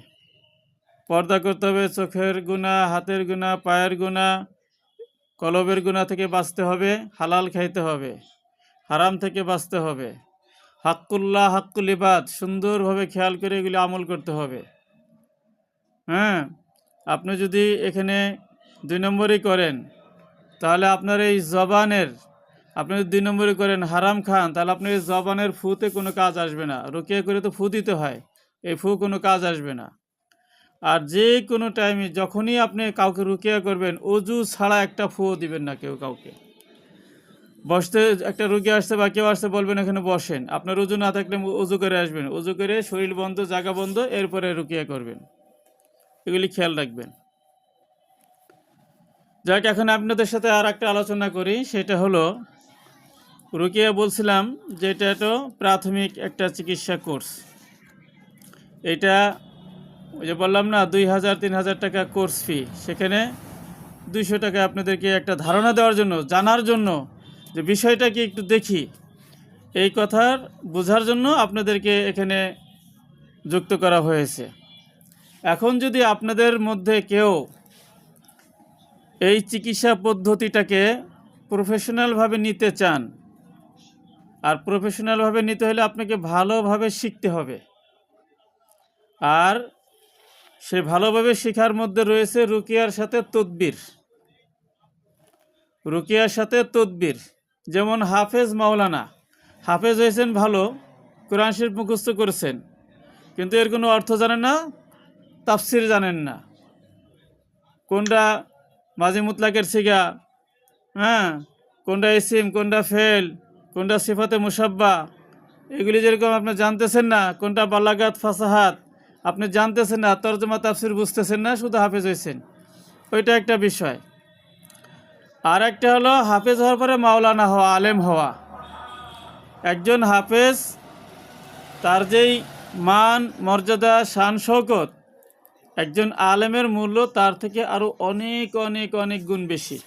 পর্দা করতে হবে। চোখের গুনাহ, হাতের গুনাহ, পায়ের গুনাহ, কলবের গুনাহ থেকে বাঁচতে হবে। হালাল খাইতে হবে, হারাম থেকে বাঁচতে হবে। হাক্কুল্লাহ হাক্কুল ইবাদ সুন্দরভাবে খেয়াল করে এগুলি আমল করতে হবে। হ্যাঁ, আপনি যদি এখানে 2 নম্বরই করেন তাহলে আপনার এই জবানের, আপনি যদি 2 নম্বরই করেন হারাম খান, তাহলে আপনার এই জবানের ফুতে কোনো কাজ আসবে না। রুকিয়া করে তো ফু দিতে হয়, এই ফু কোনো কাজ আসবে না। আর যে কোনো টাইমে যখনই আপনি কাউকে রুকিয়া করবেন, অজু ছাড়া একটা ফুও দিবেন না কেউ কাউকে। বসতে একটা রুগী আসছে বা কেউ আসছে, বলবেন এখানে বসেন। আপনার উজু না থাকলে উজু করে আসবেন, উজু করে শরীর বন্ধ, জায়গা বন্ধ, এরপরে রুকিয়া করবেন। এগুলি খেয়াল রাখবেন। যাক, এখন আপনাদের সাথে আর একটা আলোচনা করি, সেটা হলো রুকিয়া। বলছিলাম যে এটা তো প্রাথমিক একটা চিকিৎসা কোর্স। এটা ওই যে বললাম না 2000-3000 টাকা কোর্স ফি, সেখানে 200 টাকা আপনাদেরকে একটা ধারণা দেওয়ার জন্য, জানার জন্য যে বিষয়টা কি একটু দেখি, এই কথার বোঝার জন্য আপনাদেরকে এখানে যুক্ত করা হয়েছে। এখন যদি আপনাদের মধ্যে কেউ এই চিকিৎসা পদ্ধতিটাকে প্রফেশনালভাবে নিতে চান, আর প্রফেশনালভাবে নিতে হলে আপনাকে ভালোভাবে শিখতে হবে। আর সে ভালোভাবে শেখার মধ্যে রয়েছে রুকিয়ার সাথে তদবির। রুকিয়ার সাথে তদবির, যেমন হাফেজ মাওলানা, হাফেজ হয়েছেন ভালো, কোরআন শরীফ মুখস্থ করেছেন, কিন্তু এর কোনো অর্থ জানেন না, তাফসির জানেন না, কোনটা মাজি মুতলাকের সিগা, হ্যাঁ, কোনটা ইসিম, কোনটা ফেল, কোনটা সিফাতে মুসাব্বা, এগুলি যেরকম আপনি জানতেছেন না, কোনটা বালাগাত ফাসাহাত আপনি জানতেছেন না, তরজমা তাফসির বুঝতেছেন না, শুধু হাফেজ হয়েছেন, ওইটা একটা বিষয়। আর একটা হলো হাফেজ হওয়ার পরে মাওলানা হওয়া, আলেম হওয়া। একজন হাফেজ তার যেই মান, মর্যাদা, শান শৌকত, একজন আলেমের মূল্য তার থেকে আরও অনেক অনেক অনেক গুণ বেশি।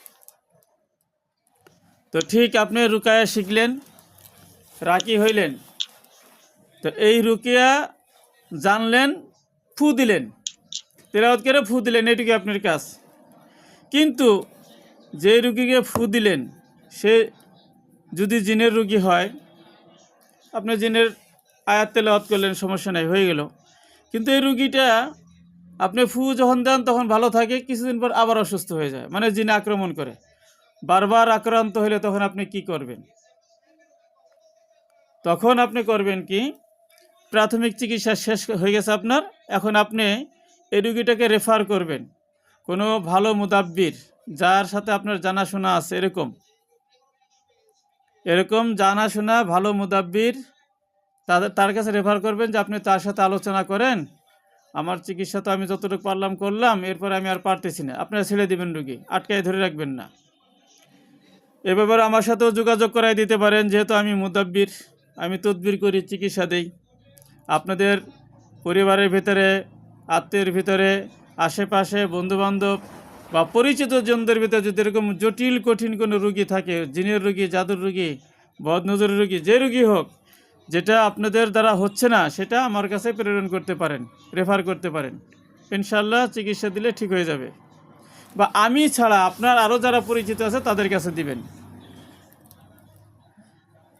তো ঠিক আপনি রুকিয়া শিখলেন, রাকি হইলেন, তো এই রুকিয়া জানলেন, ফু দিলেন, তেলাওয়াত করে ফু দিলেন, এটুকু আপনার কাজ। কিন্তু যে রুগীকে ফু দিলেন সে যদি জিনের রুগী হয়, আপনি জিনের আয়াত তেলাওয়াত করলেন, সমস্যা নাই, হয়ে গেল। কিন্তু এই রুগীটা আপনি ফু যখন দেন তখন ভালো থাকে, কিছুদিন পর আবার অসুস্থ হয়ে যায়, মানে জিনে আক্রমণ করে। বারবার আক্রান্ত হলে তখন আপনি কি করবেন? তখন আপনি করবেন কি, প্রাথমিক চিকিৎসা শেষ হয়ে গেছে আপনার, এখন আপনি এই রুগীটাকে রেফার করবেন কোনো ভালো মুদাব্বির, যার সাথে আপনার জানাশোনা আছে, এরকম জানাশোনা ভালো মুদাব্বির, তার কাছে রেফার করবেন যে আপনি তার সাথে আলোচনা করেন, আমার চিকিৎসা তো আমি যতটুকু পারলাম করলাম, এরপর আমি আর পারতেছি না, আপনারা ছেড়ে দিবেন, রুগী আটকায় ধরে রাখবেন না। এ ব্যাপারে আমার সাথেও যোগাযোগ করাই দিতে পারেন, যেহেতু আমি মুদাব্বির, আমি তদবির করি, চিকিৎসা দেই। আপনাদের পরিবারের ভিতরে, আত্মীয়ের ভিতরে, আশেপাশে বন্ধুবান্ধব বা পরিচিত জনদের ভিতরে যদি এরকম জটিল কঠিন কোনো রুগী থাকে, জিনের রুগী, জাদুর রুগী, বদনজরের রুগী, যে রুগী হোক, যেটা আপনাদের দ্বারা হচ্ছে না, সেটা আমার কাছে প্রেরণ করতে পারেন, রেফার করতে পারেন, ইনশাল্লাহ চিকিৎসা দিলে ঠিক হয়ে যাবে। বা আমি ছাড়া আপনার আরও যারা পরিচিত আছে তাদের কাছে দিবেন।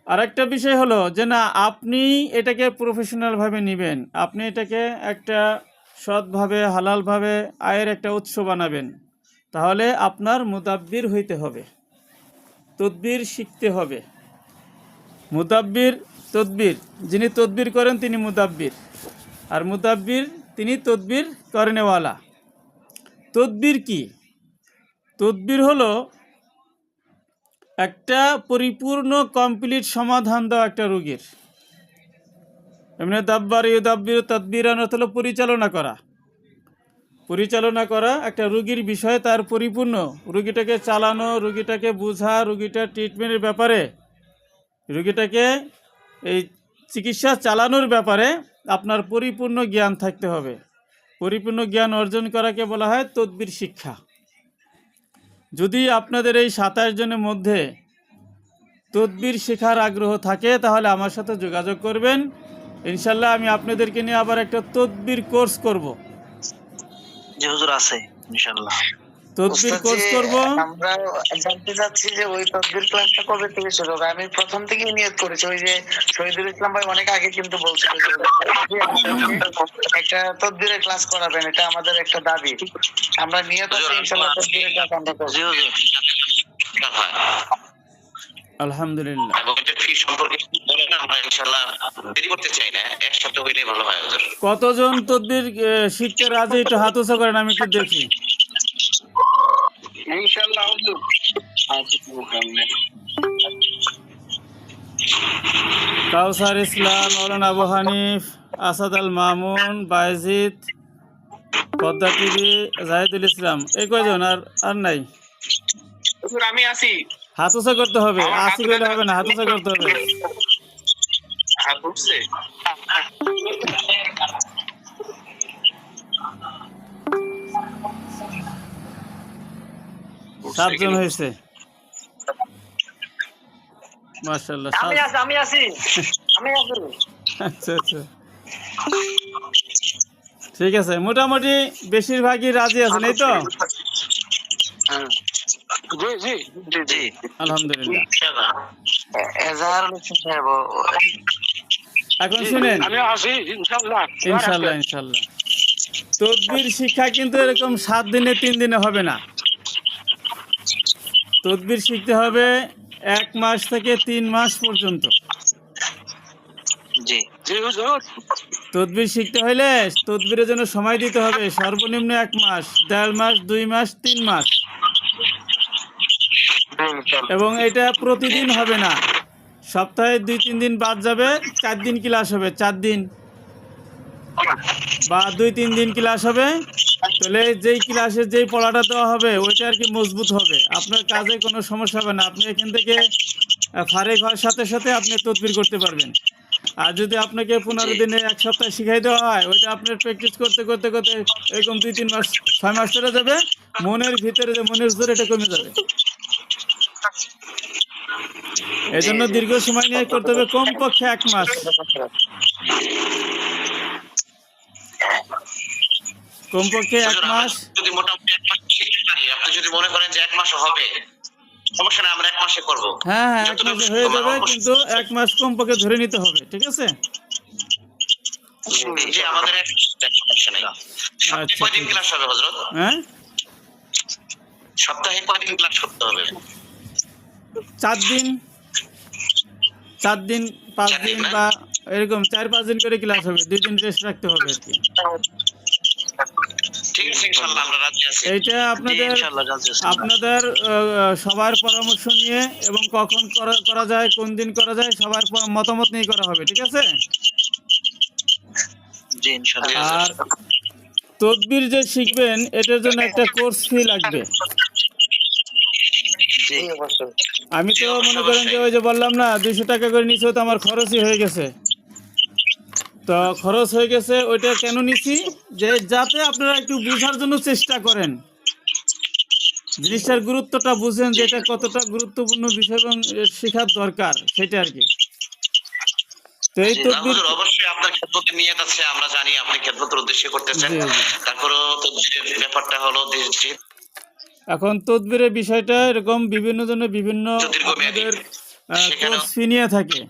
আরেকটা বিষয় হলো যে না, আপনি এটাকে প্রফেশনালভাবে নেবেন, আপনি এটাকে একটা সৎভাবে, হালালভাবে আয়ের একটা উৎস বানাবেন, তাহলে আপনার মুদাব্বির হইতে হবে, তদবির শিখতে হবে। মুদাব্বির, তদবির, যিনি তদবির করেন তিনি মুদাব্বির, আর মুদাব্বির তিনি তদবির করেনেওয়ালা। তদবির কি? তদবির হলো একটা পরিপূর্ণ কমপ্লিট সমাধান দেওয়া একটা রোগীর। এমনি দাব্বার ইউদাব্বির তদবিরান অর্থ হলো পরিচালনা করা একটা রোগীর বিষয়ে, তার পরিপূর্ণ রোগীটাকে চালানো, রোগীটাকে বোঝা, রোগীটার ট্রিটমেন্টের ব্যাপারে, রোগীটাকে এই চিকিৎসা চালানোর ব্যাপারে আপনার পরিপূর্ণ জ্ঞান থাকতে হবে। পরিপূর্ণ জ্ঞান অর্জন করাকে বলা হয় তদবির শিক্ষা। যদি আপনাদের এই 27 জনের মধ্যে তদবির শেখার আগ্রহ থাকে তাহলে আমার সাথে যোগাযোগ করবেন, ইনশাল্লাহ আমি আপনাদেরকে নিয়ে আবার একটা তদবির কোর্স করব। জি হুজুর, আছে ইনশাআল্লাহ তদবির কোর্স করব। আমরা জানতে চাচ্ছি যে ওই তদবির ক্লাসটা কবে থেকে শুরু হবে? আমি প্রথম থেকেই নিয়ত করেছি, ওই যে শহীদুল ইসলাম ভাই অনেক আগে কিন্তু বলছিল যে একটা তদবিরের ক্লাস করাবেন, এটা আমাদের একটা দাবি। আমরা নিয়ত আছি ইনশাআল্লাহ তদবিরের ক্লাস আমরা করব। জি হুজুর, আলহামদুলিল্লাহ। এবং এটা ফি সম্পর্কে বলেন, আমরা ইনশাআল্লাহ দেরি করতে চাই না, এক সপ্তাহ হইলে ভালো হয় হুজুর। কতজন তদবির শিখতে রাজি একটু হাত উঁচু করেন, আমি একটু দেখি। ইনশাআল্লাহ হুজুর। কাউসার ইসলাম, মৌলানা আবু হানিফ, আসাদ আল মামুন, বাইজিদ, পদ্মা টিভি, জাহিদুল ইসলাম, এই কয়জন? আর নাই? হুজুর আমি আছি। হাত উঁচু করতে হবে, আসি বলে হবে না, হাত উঁচু করতে হবে। হাত উঠছে। 7 জন হয়েছে, মাশাআল্লাহ। আমি আছি। আচ্ছা আচ্ছা, ঠিক আছে, মোটামুটি বেশিরভাগই রাজি আছেন, এই তো? জি জি জি জি, আলহামদুলিল্লাহ। ইনশাআল্লাহ এখন শুনেন, আমি আছি ইনশাআল্লাহ। ইনশাআল্লাহ ইনশাআল্লাহ। তদবির শিক্ষা কিন্তু এরকম 7 দিনে 3 দিনে হবে না। তদবির শিখতে হবে 1 মাস থেকে 3 মাস পর্যন্ত। জি জি হুজুর। তদবির শিখতে হলে তদবিরের জন্য সময় দিতে হবে সর্বনিম্ন 1 মাস, 1.5 মাস, 2 মাস, 3 মাস। এবং এটা প্রতিদিন হবে না, সপ্তাহে 2-3 দিন বাদ যাবে, 4 দিন ক্লাস হবে, 4 দিন বা 2-3 দিন ক্লাস হবে। তাহলে যেই ক্লাসে যেই পড়াটা দেওয়া হবে ওইটা আর কি মজবুত হবে, আপনার কাজে কোনো সমস্যা হবে না, আপনি এখান থেকে ফারেক হওয়ার সাথে সাথে আপনি তদবির করতে পারবেন। আর যদি আপনাকে 15 দিনে 1 সপ্তাহ শিখাই দেওয়া হয়, ওইটা আপনার প্র্যাকটিস করতে করতে করতে এরকম 2-3 মাস, 6 মাস চলে যাবে, মনের ভিতরে যে মনের জোর এটা কমে যাবে। এই জন্য দীর্ঘ সময় নিয়ে করতে হবে, কমপক্ষে 1 মাস। কমপক্ষে 1 মাস। যদি মোটামুটি 1 মাস শিখতে পারি, আপনি যদি মনে করেন যে 1 মাস হবে, সমস্যা নেই, আমরা 1 মাসে করবো। হ্যাঁ হ্যাঁ 1 যতটুকু মাসে হয়ে সম্ভব যাবে, অবশ্যই। কিন্তু 1 মাস কমপক্ষে ধরে নিতে হবে, ঠিক আছে? এই যে আমাদের সমস্যা নেই। সপ্তাহে আচ্ছা, কয়দিন ঠিক ক্লাস হবে হযরত? হ্যাঁ, সপ্তাহে কয়দিন ক্লাস করতে হবে? 4 দিন 4 দিন 5 4 দিন দিন না? বা এরকম 4-5 দিন করে ক্লাস হবে, 2 দিন রেস্ট রাখতে হবে আর কি। ঠিক আছে, ইনশাআল্লাহ আমরা রাজি আছি। এইটা আপনাদের ইনশাআল্লাহ রাজি আছি। আপনাদের সবার পরামর্শ নিয়ে এবং কখন করা যায়, কোন দিন করা যায়, সবার মতামত নিয়ে করা হবে, ঠিক আছে? জি ইনশাআল্লাহ। আর তদবির যে শিখবেন এটার জন্য একটা কোর্স ফি লাগবে। জি অবশ্যই। আমি তো মনে করেন যে ওই যে বললাম না 200 টাকা করে নিছি, তো আমার খরচই হয়ে গেছে। তো খরচ হয়ে গেছে, ওইটা কেন নিছি, যে যাতে আপনারা একটু বোঝার জন্য চেষ্টা করেন, জিনিসটার গুরুত্বটা বুঝেন যে এটা কতটা গুরুত্বপূর্ণ বিষয় এবং শেখার দরকার, সেটা আর কি। তো এই তদবির, হুজুর অবশ্যই আপনার খেদমতের নিয়ত আছে, আমরা জানি আপনি খেদমতের উদ্দেশ্যে করতেছেন। জি, জি। তারপরেও তদবিরের ব্যাপারটা হলো যে এখন তদবিরের বিষয়টা এরকম বিভিন্ন জনের বিভিন্ন দীর্ঘমেয়াদী, আপনাদের সেখানেও কোর্স ফি নিয়ে থাকে।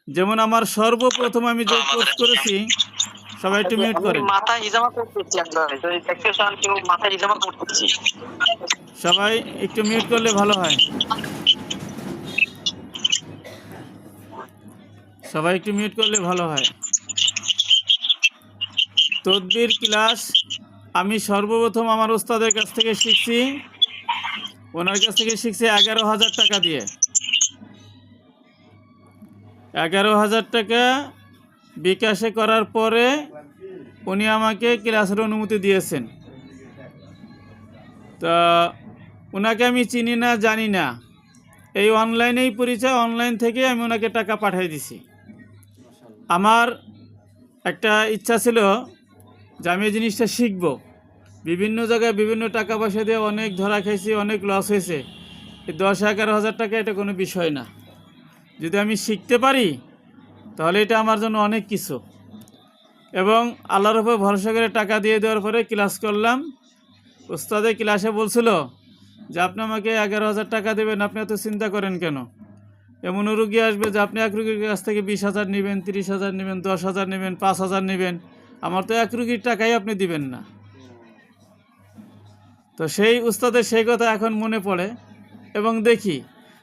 যেমন আমার সর্বপ্রথম আমি যে কোর্স করেছি, সবাই একটু মিউট করেন, মাথা হিজামা করতেছি একবারে, তো সেকশন কেউ মাথা হিজামা করতেছি। সবাই একটু মিউট করলে ভালো হয়, সবাই একটু মিউট করলে ভালো হয়। তদবির ক্লাস আমি সর্বপ্রথম আমার ওস্তাদের কাছ থেকে শিখছি, ওনার কাছ থেকে শিখছি 11,000 টাকা দিয়ে। 11,000 টাকা বিকাশে করার পরে উনি আমাকে ক্লাসের অনুমতি দিয়েছেন। তা ওনাকে আমি চিনি না, জানি না, এই অনলাইনেই পরিচয়, অনলাইন থেকে আমি ওনাকে টাকা পাঠিয়ে দিছি। আমার একটা ইচ্ছা ছিল যে আমি এই জিনিসটা শিখব। বিভিন্ন জায়গায় বিভিন্ন টাকা পয়সা দিয়ে অনেক ধরা খাইছি, অনেক লস হয়েছে। এই 10-11,000 টাকা এটা কোনো বিষয় না। যদি আমি শিখতে পারি তাহলে এটা আমার জন্য অনেক কিছু। এবং আল্লাহর উপর ভরসা করে টাকা দিয়ে দেওয়ার পরে ক্লাস করলাম। ওস্তাদে ক্লাসে বলছিল যে আপনি আমাকে 11,000 টাকা দেবেন, আপনি এত চিন্তা করেন কেন? এমন রুগী আসবে যে আপনি এক রুগীর কাছ থেকে 20,000 নেবেন, 30,000 নেবেন, 10,000 নেবেন, 5,000 নেবেন, আমার তো এক রুগীর টাকাই আপনি দিবেন না। তো সেই উস্তাদের সেই কথা এখন মনে পড়ে এবং দেখি,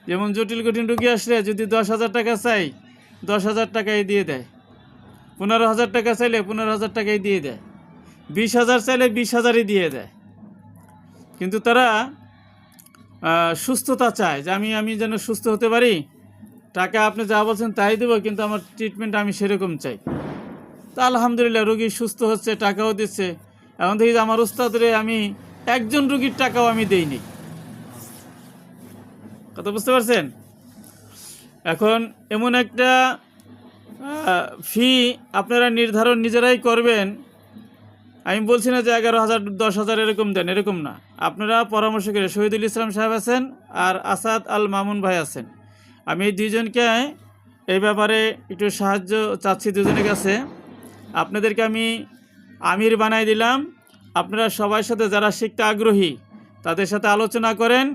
যেমন জটিল কঠিন রুগী আসলে যদি 10,000 টাকা চাই, 10,000 টাকাই দিয়ে দেয়। 15,000 টাকা চাইলে 15,000 টাকাই দিয়ে দেয়। 20,000 চাইলে 20,000ই দিয়ে দেয়। কিন্তু তারা সুস্থতা চায় যে আমি যেন সুস্থ হতে পারি, টাকা আপনি যা বলছেন তাই দেবো, কিন্তু আমার ট্রিটমেন্ট আমি সেরকম চাই। তা আলহামদুলিল্লাহ রুগী সুস্থ হচ্ছে, টাকাও দিচ্ছে। এখন দেখি যে আমার উস্তাদরে আমি একজন রুগীর টাকাও আমি দেইনি। কথা বুঝতে পারছেন? এখন এমন একটা ফি আপনারা নির্ধারণ নিজেরাই করবেন। আমি বলছি না যে 11,000 10,000 এরকম দেন, এরকম না। আপনারা পরামর্শ করে, শহীদুল ইসলাম সাহেব আছেন আর আসাদ আল মামুন ভাই আছেন, আমি এই দুইজনকে এই ব্যাপারে একটু সাহায্য চাচ্ছি দুজনের কাছে। আপনাদেরকে আমি আমির বানাই দিলাম। আপনারা সবার সাথে যারা শিখতে আগ্রহী তাদের সাথে আলোচনা করেন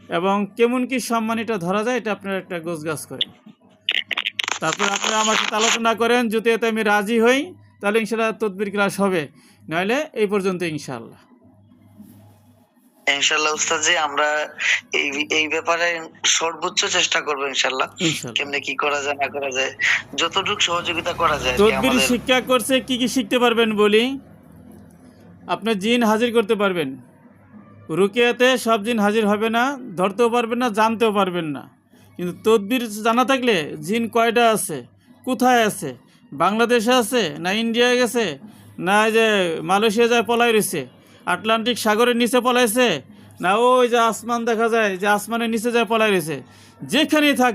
এবং কেমন কি সম্মানিটা ধরা যায় এটা আপনারা একটা গোছগাছ করেন। তারপর আপনারা আমার সাথে আলোচনা করেন, যদি এতে আমি রাজি হই তাহলে ইনশাআল্লাহ তদবির ক্লাস হবে, নইলে এই পর্যন্ত ইনশাআল্লাহ। ইনশাআল্লাহ উস্তাদ জি, আমরা এই ব্যাপারে সর্বোচ্চ চেষ্টা করবো ইনশাআল্লাহ। ইনশাআল্লাহ কেমনে কি করা যায় না করা যায়, যতটুকু সহযোগিতা করা যায়। তদবির শিক্ষা করছে কি কি শিখতে পারবেন বলি। আপনি জিন হাজির করতে পারবেন, রুকিয়াতে সব জিন হাজির হবে না, ধরতেও পারবেন না, জানতেও পারবেন না। কিন্তু তদবির জানা থাকলে জিন কয়টা আছে, কোথায় আছে, বাংলাদেশে আছে না ইন্ডিয়ায় গেছে, না যে মালয়েশিয়া যায় পলাই রয়েছে, আটলান্টিক সাগরের নিচে পলাইছে, না ওই যে আসমান দেখা যায় যে আসমানের নিচে যায় পলাই রয়েছে, যেখানেই থাক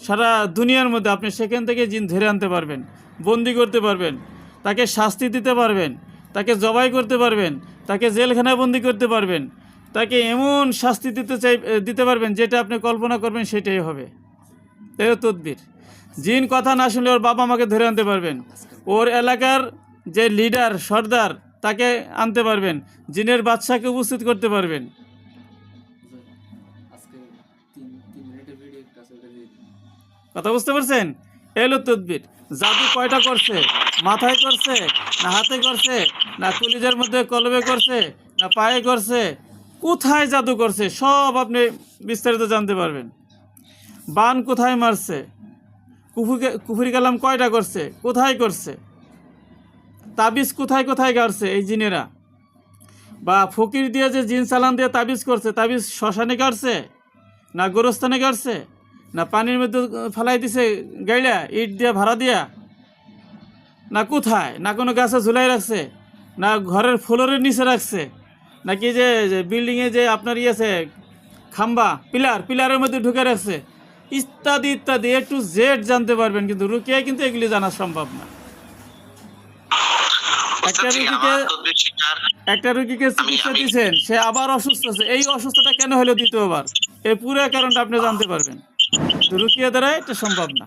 সারা দুনিয়ার মধ্যে আপনি সেখান থেকে জিন ধরে আনতে পারবেন, বন্দি করতে পারবেন, তাকে শাস্তি দিতে পারবেন, তাকে জবাই করতে পারবেন, তাকে জেলখানায় বন্দি করতে পারবেন, তাকে এমন শাস্তি দিতে পারবেন যেটা আপনি কল্পনা করবেন সেটাই হবে। এও তদবির। জিন কথা না শুনলে ওর বাবা মাকে ধরে আনতে পারবেন, ওর এলাকার যে লিডার সর্দার তাকে আনতে পারবেন, জিনের বাদশাকে উপস্থিত করতে পারবেন। কথা বুঝতে পারছেন? এলো তদবির। জাদু কয়টা করছে? মাথায় করছে, না হাতে করছে, না কলিজার মধ্যে কলবে করছে, না পায়ে করছে, কোথায় জাদু করছে সব আপনি বিস্তারিত জানতে পারবেন। বান কোথায় মারছে, কুফরি কালাম কয়টা করছে, কোথায় করছে, তাবিজ কোথায় কোথায় গাড়ছে এই জিনেরা, বা ফকির দিয়ে যে জিন চালান দিয়ে তাবিজ করছে, তাবিজ শ্মশানে গাড়ছে না গোরস্থানে গাড়ছে, না পানির মধ্যে ফেলাই দিছে গাইলা ইট দিয়ে ভাড়া দিয়া, না কোথায়, না কোনো গাছে ঝুলাই রাখছে, না ঘরের ফ্লোরের নিচে রাখছে, নাকি যে বিল্ডিংয়ে যে আপনার ইয়েছে খাম্বা পিলারের মধ্যে ঢুকে রাখছে, ইত্যাদি ইত্যাদি A to Z জানতে পারবেন। কিন্তু রুকিয়ায় কিন্তু এগুলি জানা সম্ভব না। একটা রুগীকে চিকিৎসা দিয়েছেন, সে আবার অসুস্থ আছে, এই অসুস্থতা কেন হলো দ্বিতীয়বার, এই পুরো কারণটা আপনি জানতে পারবেন। রুকিয়া দ্বারা এটা সম্ভব না।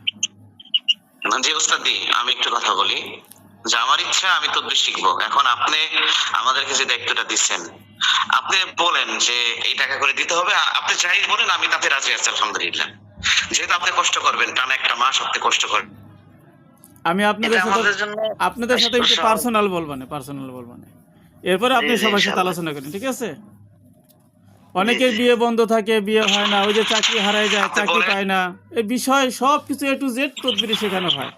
জি ওস্তাদি, আমি একটু কথা বলি যে আমার ইচ্ছা আমি তদবির শিখবো। এখন আপনি আমাদেরকে যে দায়িত্বটা দিচ্ছেন, আপনি বলেন যে এই টাকা করে দিতে হবে, আপনি যাই বলেন আমি তাতে রাজি আছি আলহামদুলিল্লাহ। যেহেতু আপনি কষ্ট করবেন, টানা একটা মাস আপনি কষ্ট করবেন, আমি আপনাদের সাথে একটু পার্সোনাল বলবো না, এরপরে আপনি সবার সাথে আলোচনা করেন, ঠিক আছে? অনেকের বিয়ে বন্ধ থাকে, বিয়ে হয় না, ওই যে চাকরি হারায় যায়, চাকরি পায় না, এই বিষয় সব কিছু A to Z তদবিরে শেখানো হয়,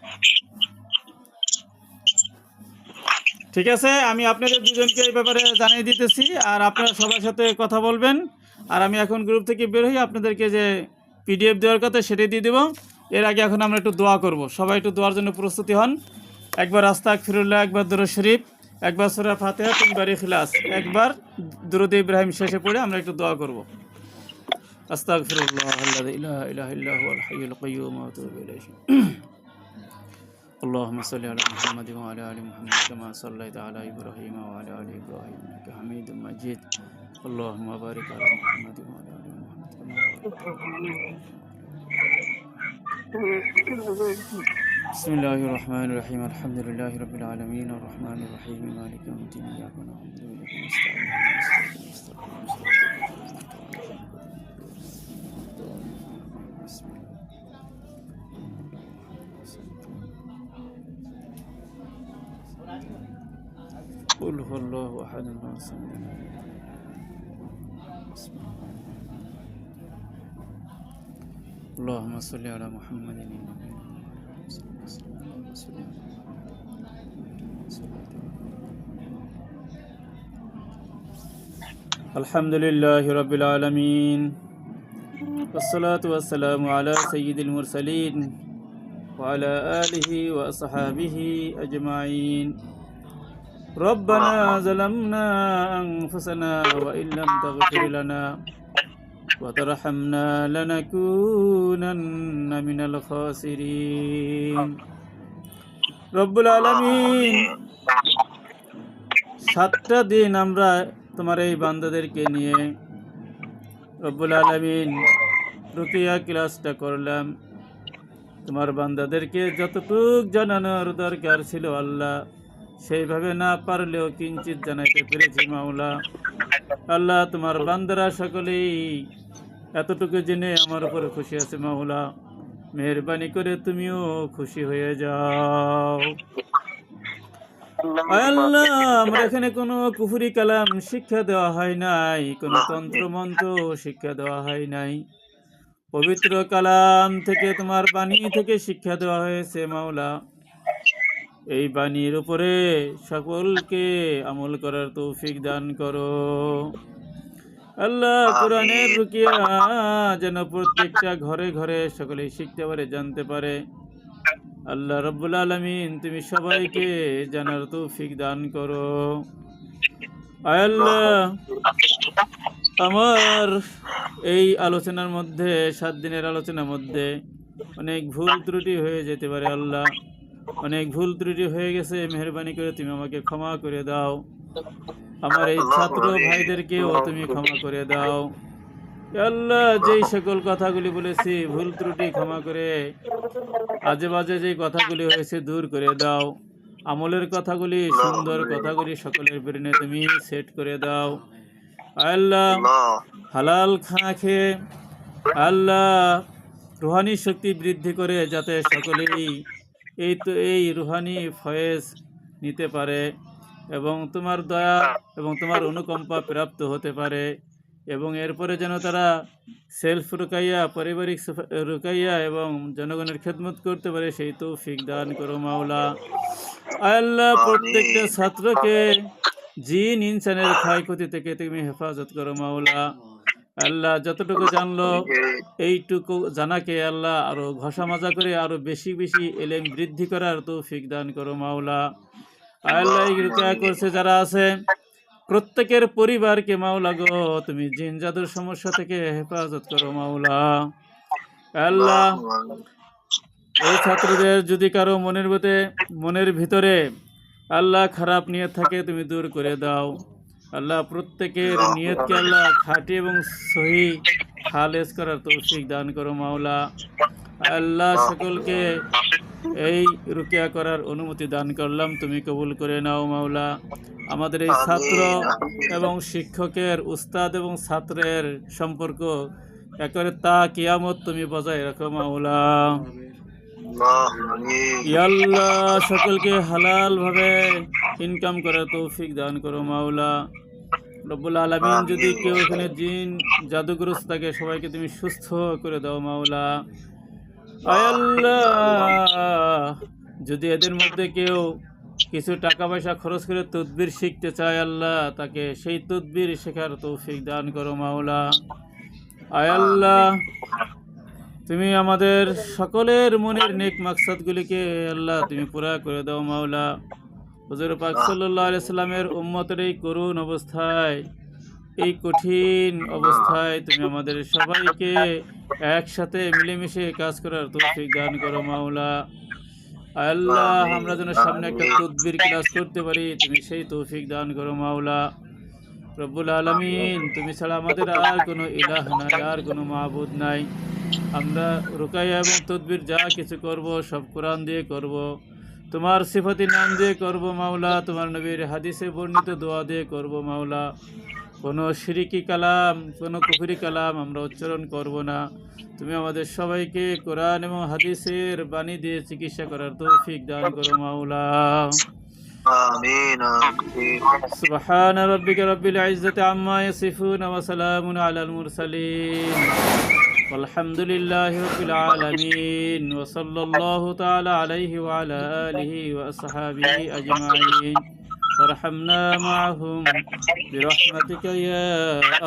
ঠিক আছে? আমি আপনাদের দুজনকে এই ব্যাপারে জানিয়ে দিতেছি, আর আপনারা সবার সাথে কথা বলবেন। আর আমি এখন গ্রুপ থেকে বের হই, আপনাদেরকে যে PDF দেওয়ার কথা সেটাই দিয়ে দেবো। এর আগে এখন আমরা একটু দোয়া করব, সবাই একটু দোয়ার জন্য প্রস্তুতি হন। একবার আস্তাগফিরুল্লাহ, একবার দুরূদ শরীফ, একবার সূরা ফাতিহা, 3 বার ইখলাস, একবার দুরূদ ইব্রাহিম শেষে পড়ে আমরা একটু দোয়া করব। আস্তাগফিরুল্লাহ আল্লাযী লা ইলাহা ইল্লা হুয়াল হাইয়ুল কাইয়্যুম ওয়া আতুবু ইলাইহি। اللهم صل على محمد وعلى ال محمد كما صليت على ابراهيم وعلى ال ابراهيم انك حميد مجيد. اللهم بارك على محمد وعلى ال محمد كما باركت. بسم الله الرحمن الرحيم. الحمد لله رب العالمين الرحمن الرحيم مالك يوم الدين اياك نعبد واياك نستعين. قل هو الله احد الله الصمد. اللهم صل على محمد النبي. الحمد لله رب العالمين والصلاة والسلام على سيد المرسلين وعلى آله وأصحابه أجمعين. ربنا ظلمنا أنفسنا وإن لم تغفر لنا وترحمنا لنكونن من الخاسرين. رب العالمين 7টা দিন আমরা তোমার এই বান্দাদেরকে নিয়ে রব্বুল আলামিন রুকিয়া ক্লাসটা করলাম। তোমার বান্দাদেরকে যতটুক জানানোর দরকার ছিল আল্লাহ, সেইভাবে না পারলেও কিঞ্চিত জানাইতে পেরেছি মাওলা। আল্লাহ, তোমার বান্দারা সকলেই এতটুকু জেনে আমার উপর খুশি আছে মাওলা। মেহেরবানি করে তুমিও খুশি হয়ে যাও। আল্লাহ, আমরা এখানে কোনো কুফরি কালাম শিক্ষা দেওয়া হয় নাই, কোনো তন্ত্র মন্ত্র শিক্ষা দেওয়া হয় নাই। পবিত্র কালাম থেকে, তোমার বাণী থেকে শিক্ষা দেওয়া হয়েছে মাওলা। এই বাণীর উপরে সকলকে আমল করার তৌফিক দান করো আল্লাহ। কোরআনের রুকিয়া যেন প্রত্যেকটা ঘরে ঘরে সকলেই শিখতে পারে, জানতে পারে। আল্লাহ রাব্বুল আলামিন, তুমি সবাইকে জানার তৌফিক দান করো। আল্লাহ, আমার এই আলোচনার মধ্যে, 7 দিনের আলোচনার মধ্যে অনেক ভুল ত্রুটি হয়ে যেতে পারে আল্লাহ। অনেক ভুল ত্রুটি হয়ে গেছে, মেহেরবানি করে তুমি আমাকে ক্ষমা করে দাও। আমার এই ছাত্র ভাইদেরকেও তুমি ক্ষমা করে দাও আল্লাহ। যেই সকল কথাগুলি বলেছি ভুল ত্রুটি ক্ষমা করে, আজে বাজে যে কথাগুলি হয়েছে দূর করে দাও। আমলের কথাগুলি, সুন্দর কথাগুলি সকলের ব্রেনে তুমি সেট করে দাও আল্লাহ। হালাল খানা খেয়ে আল্লাহ রুহানি শক্তি বৃদ্ধি করে, যাতে সকলেই এই রুহানি ফয়েজ নিতে পারে এবং তোমার দয়া এবং তোমার অনুকম্পা প্রাপ্ত হতে পারে, এবং এরপরে যেন তারা সেলফ রুকাইয়া, পারিবারিক রুকাইয়া এবং জনগণের খেদমত করতে পারে, সেই তৌফিক দান করো মাওলা। আল্লাহ, প্রত্যেকটা ছাত্রকে জিন ইনসানের ক্ষয়ক্ষতি থেকে তুমি হেফাজত করো মাওলা। আল্লাহ, যতটুকু জানলো এইটুকু জানাকে আল্লাহ আরো ঘষা মাজা করে আরো বেশি বেশি এলেম বৃদ্ধি করার তৌফিক দান করো মাওলা। আল্লাহ, এই রুকিয়া করছে যারা আছে প্রত্যেকের পরিবারকে মাওলা গো তুমি জিন জাদুর সমস্যা থেকে হেফাজত করো মাওলা। আল্লাহ, এই ছাত্রদের যদি কারো মনের ভিতরে আল্লাহ খারাপ নিয়ত থাকে তুমি দূর করে দাও। আল্লাহ, প্রত্যেকের নিয়তকে আল্লাহ খাঁটি এবং সহি খালেস করার তৌফিক দান করো মাওলা। আল্লাহ, সকলকে এই রুকিয়া করার অনুমতি দান করলাম, তুমি কবুল করে নাও মাওলা। আমাদের এই ছাত্র এবং শিক্ষকের, উস্তাদ এবং ছাত্রের সম্পর্ক একেবারে তা কিয়ামত তুমি বজায় রাখো মাওলা। ইয়া আল্লাহ, সকলকে হালাল ভাবে ইনকাম করার তৌফিক দান করো মাওলা। রব্বুল আলামিন, যদি কেউ এখানে জিন জাদুগ্রস্ত থাকে সবাইকে তুমি সুস্থ করে দাও মাওলা। আয় আল্লাহ, যদি এদের মধ্যে কেউ কিছু টাকা পয়সা খরচ করে তদবির শিখতে চায় আল্লাহ, তাকে সেই তদবির শেখার তৌফিক দান করো মাওলা। আয় আল্লাহ, তুমি আমাদের সকলের মনের নেক মাকসাদগুলিকে আল্লাহ তুমি পুরা করে দাও মাওলা। হুজুর পাক সাল্লাল্লাহু আলাইহি সাল্লামের উম্মতের এই করুণ অবস্থায়, এই কঠিন অবস্থায় তুমি আমাদের সবাইকে একসাথে মিলেমিশে কাজ করার তৌফিক দান করো মাওলা। আল্লাহ, আমরা যেন সামনে একটা তদবির ক্লাস করতে পারি, তুমি সেই তৌফিক দান করো মাওলা। রব্বুল আলামিন, তুমি ছাড়া আমাদের আর কোনো ইলাহ নাই, আর কোনো মাবুদ নাই। আমরা রুকাইয়া এবং তদবির যা কিছু করব সব কোরআন দিয়ে করব, তোমার সিফাতি নাম দিয়ে করব মাওলা, তোমার নবীর হাদিসে বর্ণিত দোয়া দিয়ে করব মাওলা। কোনো শিরিকি কালাম, কোনো কুফরি কালাম আমরা উচ্চারণ করব না। তুমি আমাদের সবাইকে কোরআন এবং হাদিসের বাণী দিয়ে চিকিৎসা করার তৌফিক দান করো মাওলা। আমিন আমিন। সুবহান রাব্বিকা রাব্বিল ইজ্জাতি আম্মা ইয়াসিফুন ওয়া সালামুন আলাল মুরসালিন ওয়ালহামদুলিল্লাহি রাব্বিল আলামিন ওয়া সাল্লাল্লাহু তাআলা আলাইহি ওয়া আলা আলিহি ওয়া আসহাবিহি আজমাইন ওয়ারহামনা মাআহুম বিরহমাতিকা ইয়া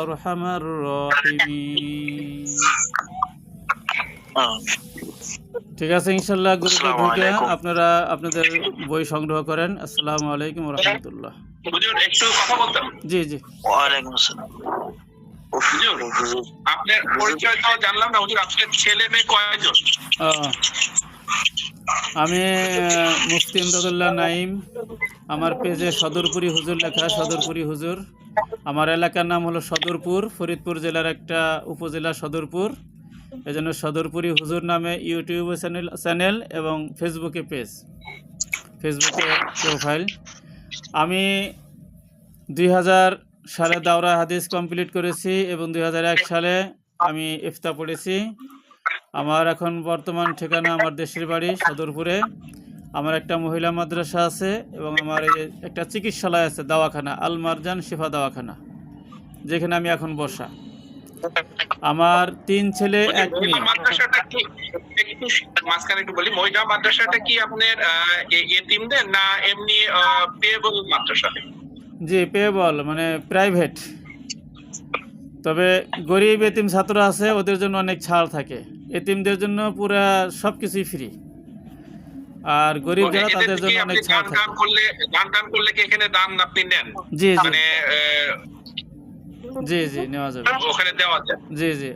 আরহামার রাহিমিন। ঠিক আছে, ইনশাআল্লাহ গ্রুপে ঢুকে আপনারা আপনাদের বই সংগ্রহ করেন। আসসালামু আলাইকুম ওয়া রাহমাতুল্লাহ। হুজুর, একটু কথা বলতাম। জি জি। ওয়ালাইকুম আসসালাম। হুজুর, আপনার পরিচয় তো জানলাম না। হুজুর, আপনার ছেলে মেয়ে কয়জন? আমি মুফতি ইমদাদুল্লাহ নাইম। আমার পেজে সদরপুরি হুজুর লেখা, সদরপুরি হুজুর। আমার এলাকার নাম হলো সদরপুর, ফরিদপুর জেলার একটা উপজেলা সদরপুর। এজন্য সদরপুরি হুজুর নামে ইউটিউবে চ্যানেল এবং ফেসবুকে পেজ, ফেসবুকে প্রোফাইল। আমি 2000 সালে দাওরা হাদিস কমপ্লিট করেছি এবং 2001 সালে আমি ইফতা পড়েছি। আমার এখন বর্তমান ঠিকানা আমার দেশের বাড়ি সদরপুরে। আমার একটা মহিলা মাদ্রাসা আছে এবং আমার একটা চিকিৎসালয় আছে, দাওয়াখানা, আল মারজান শিফা দাওয়াখানা, যেখানে আমি এখন বসা। আমার 3 ছেলে 1 মেয়ে। মাদ্রাসাটা কি, একটু মাঝখানে একটু বলি, মহিলা মাদ্রাসাটা কি আপনার এতিমদের না এমনি পেয়েবল মাদ্রাসা? জি, পেয়েবল মানে প্রাইভেট, তবে গরিব এতিম ছাত্র আছে, ওদের জন্য অনেক ছাড় থাকে। এতিমদের জন্য পুরা সবকিছুই ফ্রি, আর গরিব যারা তাদের জন্য অনেক ছাড় থাকে। দান করলে কি এখানে দান আপনি নেন? জি জি মানে জি জি, নেওয়া যাবে, ওখানে দেওয়া যায়। জি জি।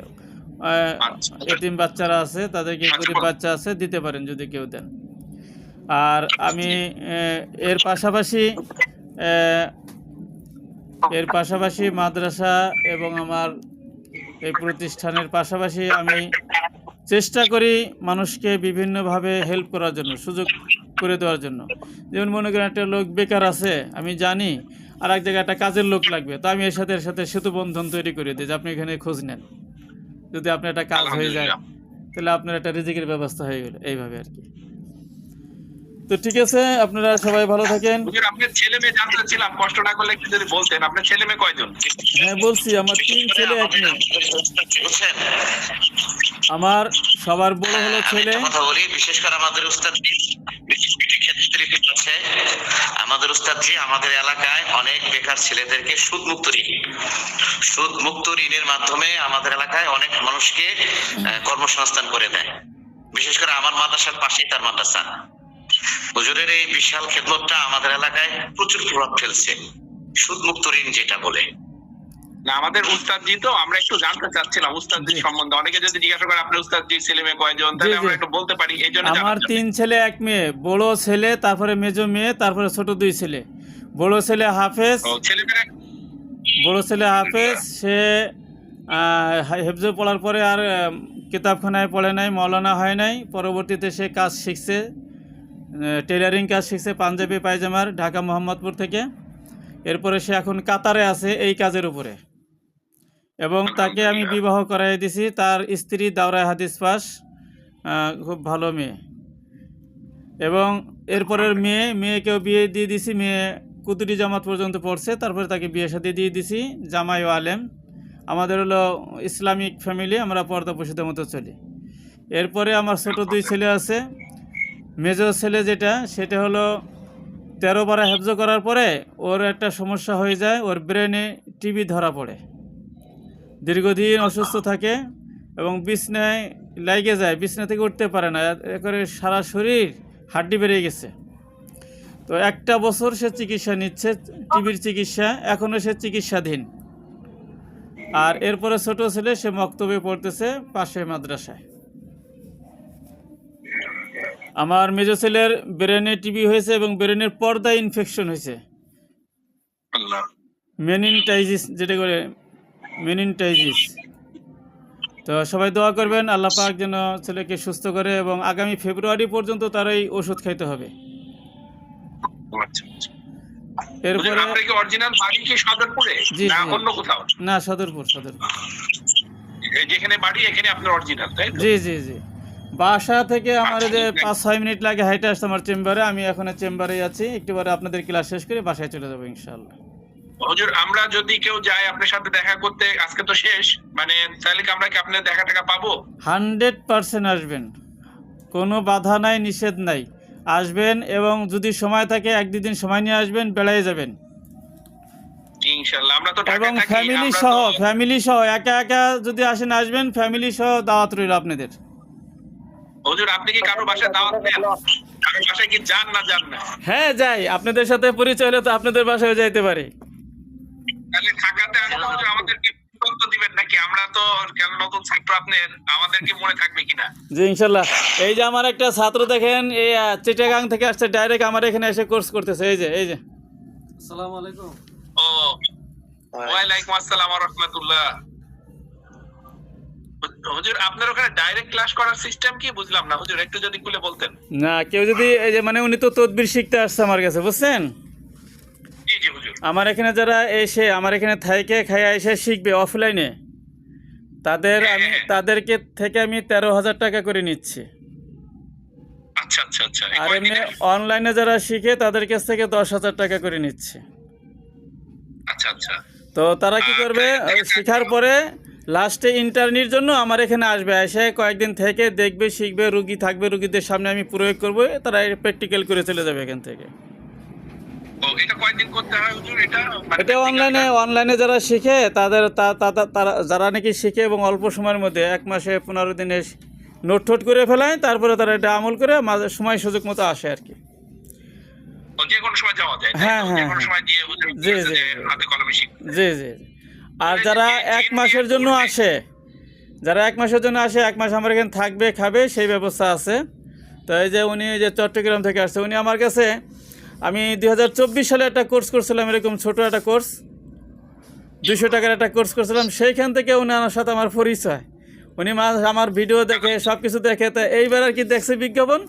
এতিম বাচ্চারা আছে, তাদেরকে, গরিব বাচ্চা আছে, দিতে পারেন যদি কেউ দেন। আর আমি এর পাশাপাশি মাদ্রাসা এবং আমার এই প্রতিষ্ঠানের পাশাপাশি আমি চেষ্টা করি মানুষকে বিভিন্নভাবে হেল্প করার জন্য, সুযোগ করে দেওয়ার জন্য। যেমন মনে করেন একটা লোক বেকার আছে, আমি জানি আর এক জায়গায় একটা কাজের লোক লাগবে, তো আমি এর সাথে সেতু বন্ধন তৈরি করে দিই যে আপনি এখানে খোঁজ নেন, যদি আপনার একটা কাজ হয়ে যায় তাহলে আপনার একটা রিজিকের ব্যবস্থা হয়ে গেল, এইভাবে আর কি। তো ঠিক আছে, আপনারা সবাই ভালো থাকেন। হুজুর আপনার ছেলে মেয়ে জানতে চাচ্ছিলাম, কষ্ট না করলে একটু যদি বলতেন, আপনার ছেলে মেয়ে কয়জন? হ্যাঁ বলছি, আমার 3 ছেলে 1 মেয়ে। বুঝছেন? আমার সবার বড় হলো আমি ছেলে। একটা কথা বলি, বিশেষ করে আমাদের উস্তাদ বিশেষ কিছু ক্ষেত্রে আছে, আমাদের উস্তাদজি আমাদের এলাকায় অনেক বেকার ছেলেদেরকে সুদমুক্ত ঋণের মাধ্যমে আমাদের এলাকায় অনেক মানুষকে কর্মসংস্থান করে দেয়। বিশেষ করে আমার মাদ্রাসার পাশেই তার মাদ্রাসা। হুজুরের এই বিশাল খেদমতটা আমাদের এলাকায় প্রচুর প্রভাব ফেলছে, সুদমুক্ত ঋণ যেটা বলে। না, আমাদের উস্তাদজি তো আমরা একটু জানতে চাচ্ছিলাম উস্তাদজি সম্বন্ধে। অনেকে যদি জিজ্ঞাসা করে আপনার উস্তাদজি ছেলে মেয়ে কয়জন, তাহলে আমরা একটু বলতে পারি, এই জন্য আমার 3 ছেলে 1 মেয়ে, বড় ছেলে, তারপরে মেজো মেয়ে, তারপরে ছোট 2 ছেলে। বড় ছেলে হাফেজ, ছেলেমেয়েরা বড় ছেলে হাফেজ, সে হেফজে পড়ার পরে আর কিতাবখানায় পড়ে নাই, মৌলানা হয় নাই। পরবর্তীতে সে কাজ শিখছে, টেলারিং কাজ শিখছে পাঞ্জাবি পায়জামার, ঢাকা মোহাম্মদপুর থেকে। এরপরে সে এখন কাতারে আছে এই কাজের উপরে, এবং তাকে আমি বিবাহ করাই দিছি। তার স্ত্রী দাওরায় হাদিস পাস, খুব ভালো মেয়ে। এবং এরপরের মেয়েকেও বিয়ে দিয়ে দিছি, মেয়ে কুতুরি জামাত পর্যন্ত পড়ছে, তারপরে তাকে বিয়ে শাদী দিয়ে দিছি, জামাই ও আলেম। আমাদের হলো ইসলামিক ফ্যামিলি, আমরা পর্দা প্রসিদ্ধের মতো চলি। এরপরে আমার ছোট 2 ছেলে আছে। মেজর ছেলে সেটা হলো 13 বার হেফজ করার পরে ওর একটা সমস্যা হয়ে যায়, ওর ব্রেনে টিবি ধরা পড়ে, দীর্ঘদিন অসুস্থ থাকে এবং বিছনায় লাগে যায়, বিছনা থেকে উঠতে পারে না, করে সারা শরীর হাড্ডি বেড়ে গেছে। তো 1 বছর সে চিকিৎসা নিচ্ছে, টিবির চিকিৎসা, এখনও সে চিকিৎসাধীন। আর এরপরে ছোট ছেলে, সে মক্তবে পড়তেছে পাশে মাদ্রাসায়। আমার মেজো ছেলের ব্রেনে টিবি হয়েছে এবং ব্রেনের পর্দায় ইনফেকশন হয়েছে, মেনিনটাইজিস যেটা করে, মেনিনটাইজিস। তো সবাই দোয়া করবেন, আল্লাহ পাক যেন ছেলেকে সুস্থ করে, এবং আগামী ফেব্রুয়ারি পর্যন্ত তার এই ওষুধ খাইতে হবে। এরপরে আপনার কি অরিজিনাল বাড়ি কি সদরপুরে না অন্য কোথাও? না, সদরপুর। যেখানে বাড়ি এখানে আপনার অরিজিনাল, তাই তো? জি। বাসা থেকে আমার যে 5-6 মিনিট লাগে হাইটে আসতে আমার চেম্বারে। আমি এখন চেম্বারে আছি, একটু পরে আপনাদের ক্লাস শেষ করে বাসায় চলে যাবো ইনশাআল্লাহ। হুজুর আমরা যদি কেউ যায় আপনার সাথে দেখা করতে, আজকে তো শেষ, মানে তাহলে কি আমরা কি আপনার দেখা টাকা পাবো? 100% আসবেন, কোনো বাধা নাই, নিষেধ নাই, আসবেন। এবং যদি সময় থাকে 1-2 দিন সময় নিয়ে আসবেন, বেড়াই যাবেন ইনশাআল্লাহ। আমরা তো এবং ঢাকায় থাকি, ফ্যামিলি সহ একা যদি আসেন, আসবেন, ফ্যামিলি সহ দাওয়াত রইল আপনাদের। হুজুর আপনি কি কারো বাসায় দাওয়াত দেন? কারো বাসায় কি যান না? হ্যাঁ যাই, আপনাদের সাথে পরিচয় হলে তো আপনাদের বাসায় যাইতে পারি। তাহলে ঢাকাতে আসলে হুজুর আমাদেরকে তথ্য দিবেন নাকি? আমরা তো কেন নতুন ছাত্র, আপনার আমাদের কি মনে থাকবে কিনা? জি ইনশাল্লাহ। এই যে আমার একটা ছাত্র দেখেন, এই চিটাগাং থেকে আসছে, ডাইরেক্ট আমার এখানে এসে কোর্স করতেছে। এই যে আসসালামু আলাইকুম। ও ওয়ালাইকুম আসসালাম ওয়া রাহমাতুল্লাহ। হুজুর আপনার ওখানে ডাইরেক্ট ক্লাস করার সিস্টেম কি? বুঝলাম না হুজুর, একটু যদি খুলে বলতেন। না, কেউ যদি এই যে মানে উনি তো তদবির শিখতে আসছে আমার কাছে, বুঝছেন? জি হুজুর। আমার এখানে যারা এসে আমার এখানে থাইকে খাইয়া এসে শিখবে অফলাইনে, তাদেরকে থেকে আমি 13,000 টাকা করে নিচ্ছি। আচ্ছা। আর এমনি অনলাইনে যারা শিখে তাদের কাছ থেকে 10,000 টাকা করে নিচ্ছে। আচ্ছা। তো তারা কি করবে, শেখার পরে লাস্টে ইন্টারনির জন্য আমার এখানে আসবে, এসে কয়েকদিন থেকে দেখবে, শিখবে, রুগী থাকবে, রুগীদের সামনে আমি প্রয়োগ করবো, তারা প্র্যাকটিক্যাল করে চলে যাবে এখান থেকে। এটা কয়দিন করতে হয় হুজুর? এটা অনলাইনে যারা শিখে তারা যারা নাকি শিখে এবং অল্প সময়ের মধ্যে 1 মাসে 15 দিনে নোট করে ফেলায়, তারপরে তারা এটা আমল করে সময় সুযোগ মতো আসে আর কি। যে কোনো সময় যাওয়া যায়? হ্যাঁ। যে কোনো সময় গিয়ে হুজুর হাতে কলমে শিখবে। জি। আর যারা 1 মাসের জন্য আসে, 1 মাস আমার এখানে থাকবে, খাবে, সেই ব্যবস্থা আছে। তো এই যে উনি যে চট্টগ্রাম থেকে আসছে, উনি আমার কাছে, আমি 2024 সালে একটা কোর্স করছিলাম, এরকম ছোট একটা কোর্স, 200 টাকার একটা কোর্স করছিলাম। সেইখান থেকে উনার সাথে আমার পরিচয়। উনি আমার ভিডিও দেখে, সব কিছু দেখে, তো এইবার আর কি দেখছে বিজ্ঞাপন,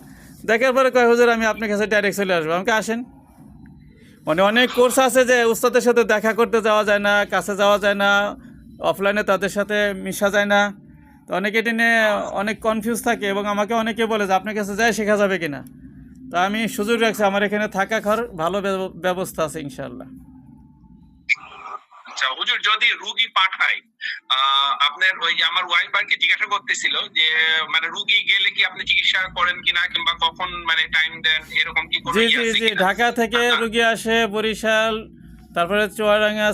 দেখার পরে কয় হুজুর আমি আপনার কাছে ডাইরেক্ট চলে আসবো। আমাকে আসেন, মানে অনেক কোর্স আছে যে উস্তাদের সাথে দেখা করতে যাওয়া যায় না, কাছে যাওয়া যায় না, অফলাইনে তাদের সাথে মিশা যায় না। তো অনেকে এটা নিয়ে অনেক কনফিউজ থাকে এবং আমাকে অনেকে বলে যে আপনার কাছে যাই শেখা যাবে কিনা। তো আমি সুযোগ রাখছি, আমার এখানে থাকা খাওয়ার ভালো ব্যবস্থা আছে ইনশাআল্লাহ। আচ্ছা হুজুর, যদি রুগী পাঠাই, আপনার ওই যে আমার ওয়াইফ আর কি জিজ্ঞাসা করতেছিল যে মানে রুগী গেলে কি আপনি চিকিৎসা করেন কিনা, কিংবা কখন মানে টাইম দেন, এরকম কি কোনো জি ইয়ে জি আছে জি, কিনা? ঢাকা থেকে রুগী আসে, বরিশাল, তারপরে চুয়াডাঙ্গা,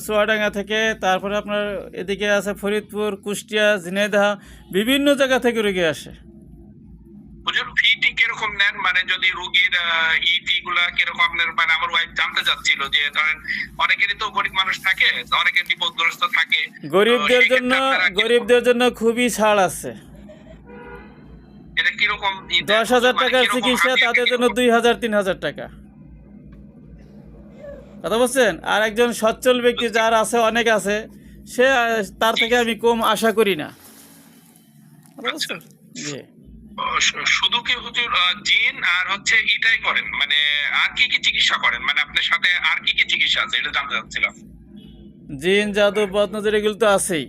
চুয়াডাঙ্গা থেকে, তারপরে আপনার এদিকে আছে ফরিদপুর, কুষ্টিয়া, ঝিনাইদহ, বিভিন্ন জায়গা থেকে রুগী আসে। হুজুর ফিটি কিরকম নেন, মানে যদি রুগীর ইটি গুলা কিরকম আপনার, মানে আমার ওয়াইফ জানতে চাচ্ছিল যে ধরেন অনেকেরই তো গরিব মানুষ থাকে, অনেকের বিপদগ্রস্ত থাকে, গরিবদের সেই জন্য ক্ষেত্রে আপনারা গরিবদের জন্য খুবই ছাড় আছে। এটা কিরকম 10,000 মানে টাকার কিরকম চিকিৎসা হাতিয়ে তাদের জন্য কিরকম? 2,000-3,000 টাকা। কথা বলছেন? আর একজন সচ্ছল ব্যক্তি যার আছে, অনেক আছে, সে তার থেকে আমি কম আশা করি না। কথা বুঝছেন? জি। শুধু কি হুজুর জিন আর হচ্ছে এটাই করেন, মানে আর কি কি চিকিৎসা করেন, মানে আপনার সাথে আর কি কি চিকিৎসা আছে এটা জানতে চাচ্ছিলাম। জিন, জাদু, বদনজর এগুলো তো আছেই।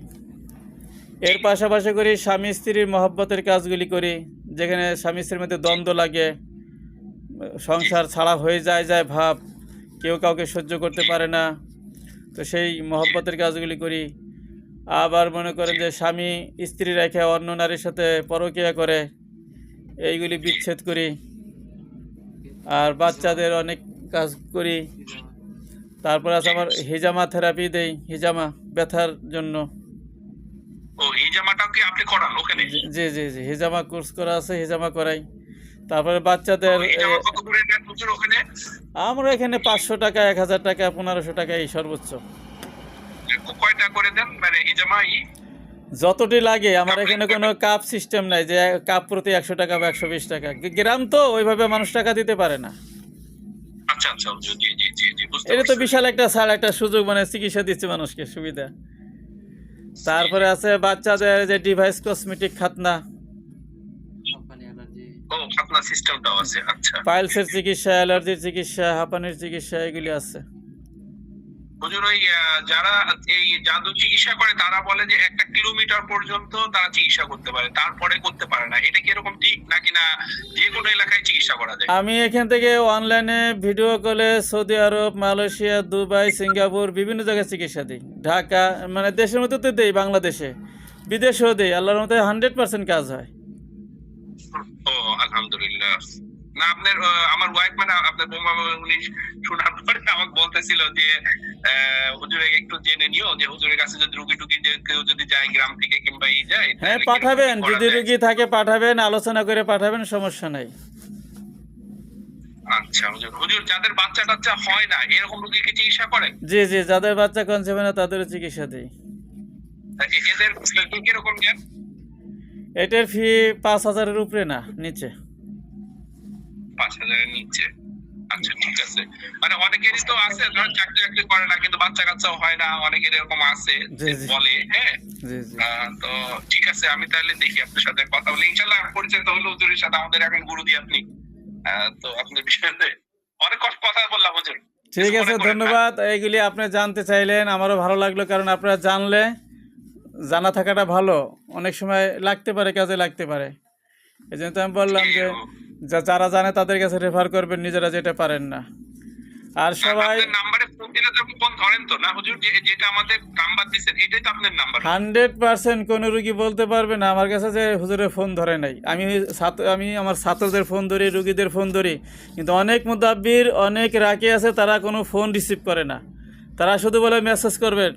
এর পাশাপাশি করি স্বামী স্ত্রীর মহব্বতের কাজগুলি করি, যেখানে স্বামী স্ত্রীর মধ্যে দ্বন্দ্ব লাগে, সংসার ছাড়া হয়ে যায় ভাব, কেউ কাউকে সহ্য করতে পারে না, তো সেই মহব্বতের কাজগুলি করি। আবার মনে করেন যে স্বামী স্ত্রী রেখে অন্য নারীর সাথে পরকীয়া করে, এইগুলি বিচ্ছেদ করি। আর বাচ্চাদের অনেক কাজ করি। তারপর আছে আমার হিজামা থেরাপি দেই, হিজামা ব্যথার জন্য। ও হিজামাটাও কি আপনি করান ওখানে? জি জি জি, হিজামা কোর্স করা আছে, হিজামা করাই। তারপরে বাচ্চাদের হিজামা কত করে নেন হুজুর ওখানে? আমরা এখানে 500 টাকা, 1,000 টাকা, 1,500 টাকা এই সর্বোচ্চ। কয়টা করে দেন মানে হিজামা যতটি লাগে। আমার এখানে কোনো কাপ সিস্টেম নাই যে কাপ প্রতি 100 টাকা বা 120 টাকা। গ্রাম তো ওইভাবে মানুষ টাকা দিতে পারে না। আচ্ছা আচ্ছা হুজুর, জি জি জি জি, বুঝতে এটা তো পারছি। বিশাল একটা ছাড়, একটা সুযোগ, মানে চিকিৎসা দিচ্ছে মানুষকে, সুবিধা। তারপরে আছে বাচ্চাদের যে ডিভাইস কসমেটিক খাতনা, ও আপনার সিস্টেমটাও আছে, আচ্ছা। পাইলসের চিকিৎসা, অ্যালার্জির চিকিৎসা, হাঁপানির চিকিৎসা, এগুলি আছে। হুজুর ওই যারা এই জাদু চিকিৎসা করে তারা বলে যে 1 কিলোমিটার পর্যন্ত তারা চিকিৎসা করতে পারে, তারপরে করতে পারে না, এটা কি এরকম ঠিক নাকি, না যে কোনো এলাকায় চিকিৎসা করা যায়? আমি এখান থেকে অনলাইনে ভিডিও কলে সৌদি আরব, মালয়েশিয়া, দুবাই, সিঙ্গাপুর বিভিন্ন জায়গায় চিকিৎসা দিই। ঢাকা, মানে দেশের মধ্যে তো দেই, বাংলাদেশে, বিদেশেও দেই। আল্লাহর মতে 100% কাজ হয়। ও আলহামদুলিল্লাহ। না আপনার আমার ওয়াইফ মানে আপনার বৌমা উনি শোনার পরে আমাকে বলতেছিল যে হুজুরে একটু জেনে নিও যে হুজুরের কাছে যদি রুগী টুগী যে কেউ যদি যায় গ্রাম থেকে কিংবা এই যায়, হ্যাঁ, তাহলে কিরকম পাঠাবেন, কি করা যদি যায়? রুগী থাকে পাঠাবেন, আলোচনা করে পাঠাবেন, সমস্যা নাই। আচ্ছা হুজুর, হুজুর যাদের বাচ্চা টাচ্চা হয় না এরকম রুগী কি চিকিৎসা করেন? জি জি, যাদের বাচ্চা কনসেপ্ট হয় না তাদেরও চিকিৎসা দিই। এদের ফি কিরকম নেন? এটার ফি 5,000-এর উপরে না, নিচে। 5,000 এর নিচে? আচ্ছা ঠিক আছে। মানে অনেকেরই তো আছে ধর চাকরি বাকরি করে না কিন্তু বাচ্চা কাচ্চাও হয় না, অনেকের এরকম আছে জি, জি। বলে, হ্যাঁ। জি জি তো ঠিক আছে, আমি তাহলে দেখি আপনার সাথে কথা বলে ইনশাল্লাহ পরিচয় তো হলো হুজুরের সাথে, আমাদের এখন গুরু দিয়ে আপনি। তো আপনার বিষয়ে অনেক কথা বললাম হুজুর। ঠিক কিছু আছে, মনে করেন না। ধন্যবাদ। এইগুলি আপনি জানতে চাইলেন, আমারও ভালো লাগলো, কারণ আপনারা জানলে, জানা থাকাটা ভালো, অনেক সময় লাগতে পারে, কাজে লাগতে পারে। এই জন্য তো আমি বললাম যে যারা জানে তাদের কাছে রেফার করবেন, নিজেরা যেটা পারেন না। আর সবাই আপনার নাম্বারে ফোন দিলে তো ফোন ধরেন তো না হুজুর? যেটা আমাদের নাম্বার দিয়েছেন এটাই তো আপনার নাম্বার? 100% কোনো রুগী বলতে পারবে না আমার কাছে যে হুজুরের ফোন ধরে নাই। আমি আমার ছাত্রদের ফোন ধরি, রুগীদের ফোন ধরি, কিন্তু অনেক মুদাব্বির, অনেক রাকি আছে, তারা কোনো ফোন রিসিভ করে না। তারা শুধু বলে মেসেজ করবেন,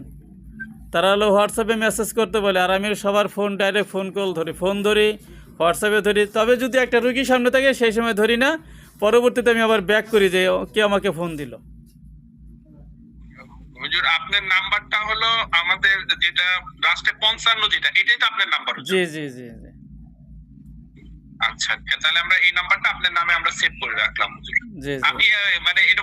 তারা হলো হোয়াটসঅ্যাপে মেসেজ করতে বলে। আর আমি সবার ফোন ডাইরেক্ট ফোন কল ধরি, ফোন ধরি, হোয়াটসঅ্যাপে ধরি। তবে যদি একটা রুগী সামনে থাকে সেই সময় ধরি না, পরবর্তীতে আমি আবার ব্যাক করি যে কে আমাকে ফোন দিল। হুজুর আপনার নাম্বারটা হলো আমাদের যেটা রাষ্ট্রে 55 যেটা, এটাই তো আপনার নাম্বার? জি জি জি জি। আচ্ছা তাহলে আমরা এই নাম্বারটা আপনার নামে আমরা সেভ করে রাখলাম হুজুর। জি জি। আমি মানে এটা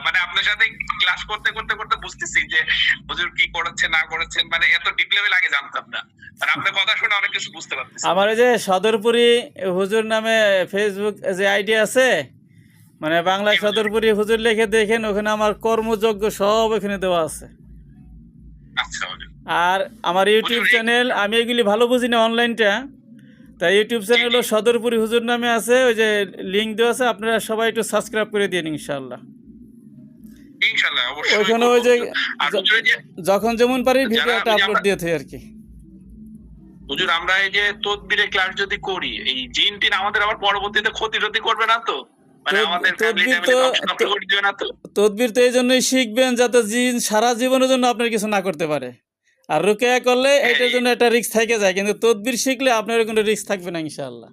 মানে আপনার সাথে ক্লাস করতে করতে করতে বুঝতেছি যে হুজুর কি করেছে না করেছেন, মানে এত ডিপ লেভেল আগে জানতাম না, আর আপনার কথা শুনে অনেক কিছু বুঝতে পারতেছি। আমার এই যে সদরপুরি হুজুর নামে ফেসবুক যে আইডি আছে, মানে বাংলায় সদরপুরি হুজুর লিখে দেখেন, ওখানে আমার কর্মযোগ্য সব এখানে দেওয়া আছে। আচ্ছা হুজুর। আর আমার ইউটিউব চ্যানেল, আমি এগুলি ভালো বুঝি না অনলাইনটা, তাই ইউটিউব চ্যানেল হলো সদরপুরি হুজুর নামে আছে, ওই যে লিঙ্ক দেওয়া আছে, আপনারা সবাই একটু সাবস্ক্রাইব করে দিন ইনশাআল্লাহ। ইনশাআল্লাহ অবশ্যই ওইখানে করবো ওই যে হুজুর। আর হুজুর এই যে যখন যেমন পারি ভিডিও যারা একটা ওই যে আপলোড আমরা- দিয়ে থাকি আর কি। হুজুর আমরা এই যে তদবিরে ক্লাস যদি করি, এই জিন টিন আমাদের আবার পরবর্তীতে ক্ষতি টতি করবে না তো? মানে আমাদের ফ্যামিলি তদবির তো করে দিবে না তো? তদবির তো এই জন্যই শিখবেন যাতে জিন সারা জীবনের জন্য আপনার কিছু না করতে পারে। আর রুকিয়া করলে এটার জন্য একটা রিস্ক থেকে যায়, কিন্তু তদবির শিখলে আপনার কোনো রিস্ক থাকবে না ইনশাআল্লাহ।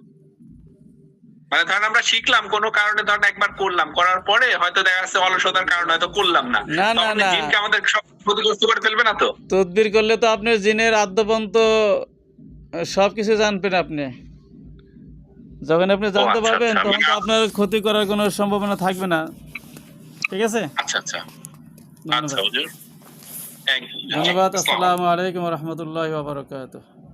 মানে ধরেন আমরা শিখলাম কোনো কারণে, ধরেন একবার করলাম, করার পরে হয়তো দেখা যাচ্ছে অলসতার কারণে হয়তো করলাম না, না, না, তখন না। জিনকে আমাদের সব ক্ষতিগ্রস্ত করে ফেলবে না তো? তদবির করলে তো আপনার জিনের আদ্যপন্ত সব কিছু জানবেন আপনি। যখন আপনি জানতে আচ্ছা, পারবেন আচ্ছা, তখন তো মানে- আপনার ক্ষতি করার কোনো সম্ভাবনা থাকবে না। ঠিক আছে, আচ্ছা আচ্ছা ধন্যবাদ। আচ্ছা হুজুর, থ্যাংক ইউ। ধন্যবাদ। আসসালামু আলাইকুম রহমতুল্লাহ ওয়া বারাকাতুহু।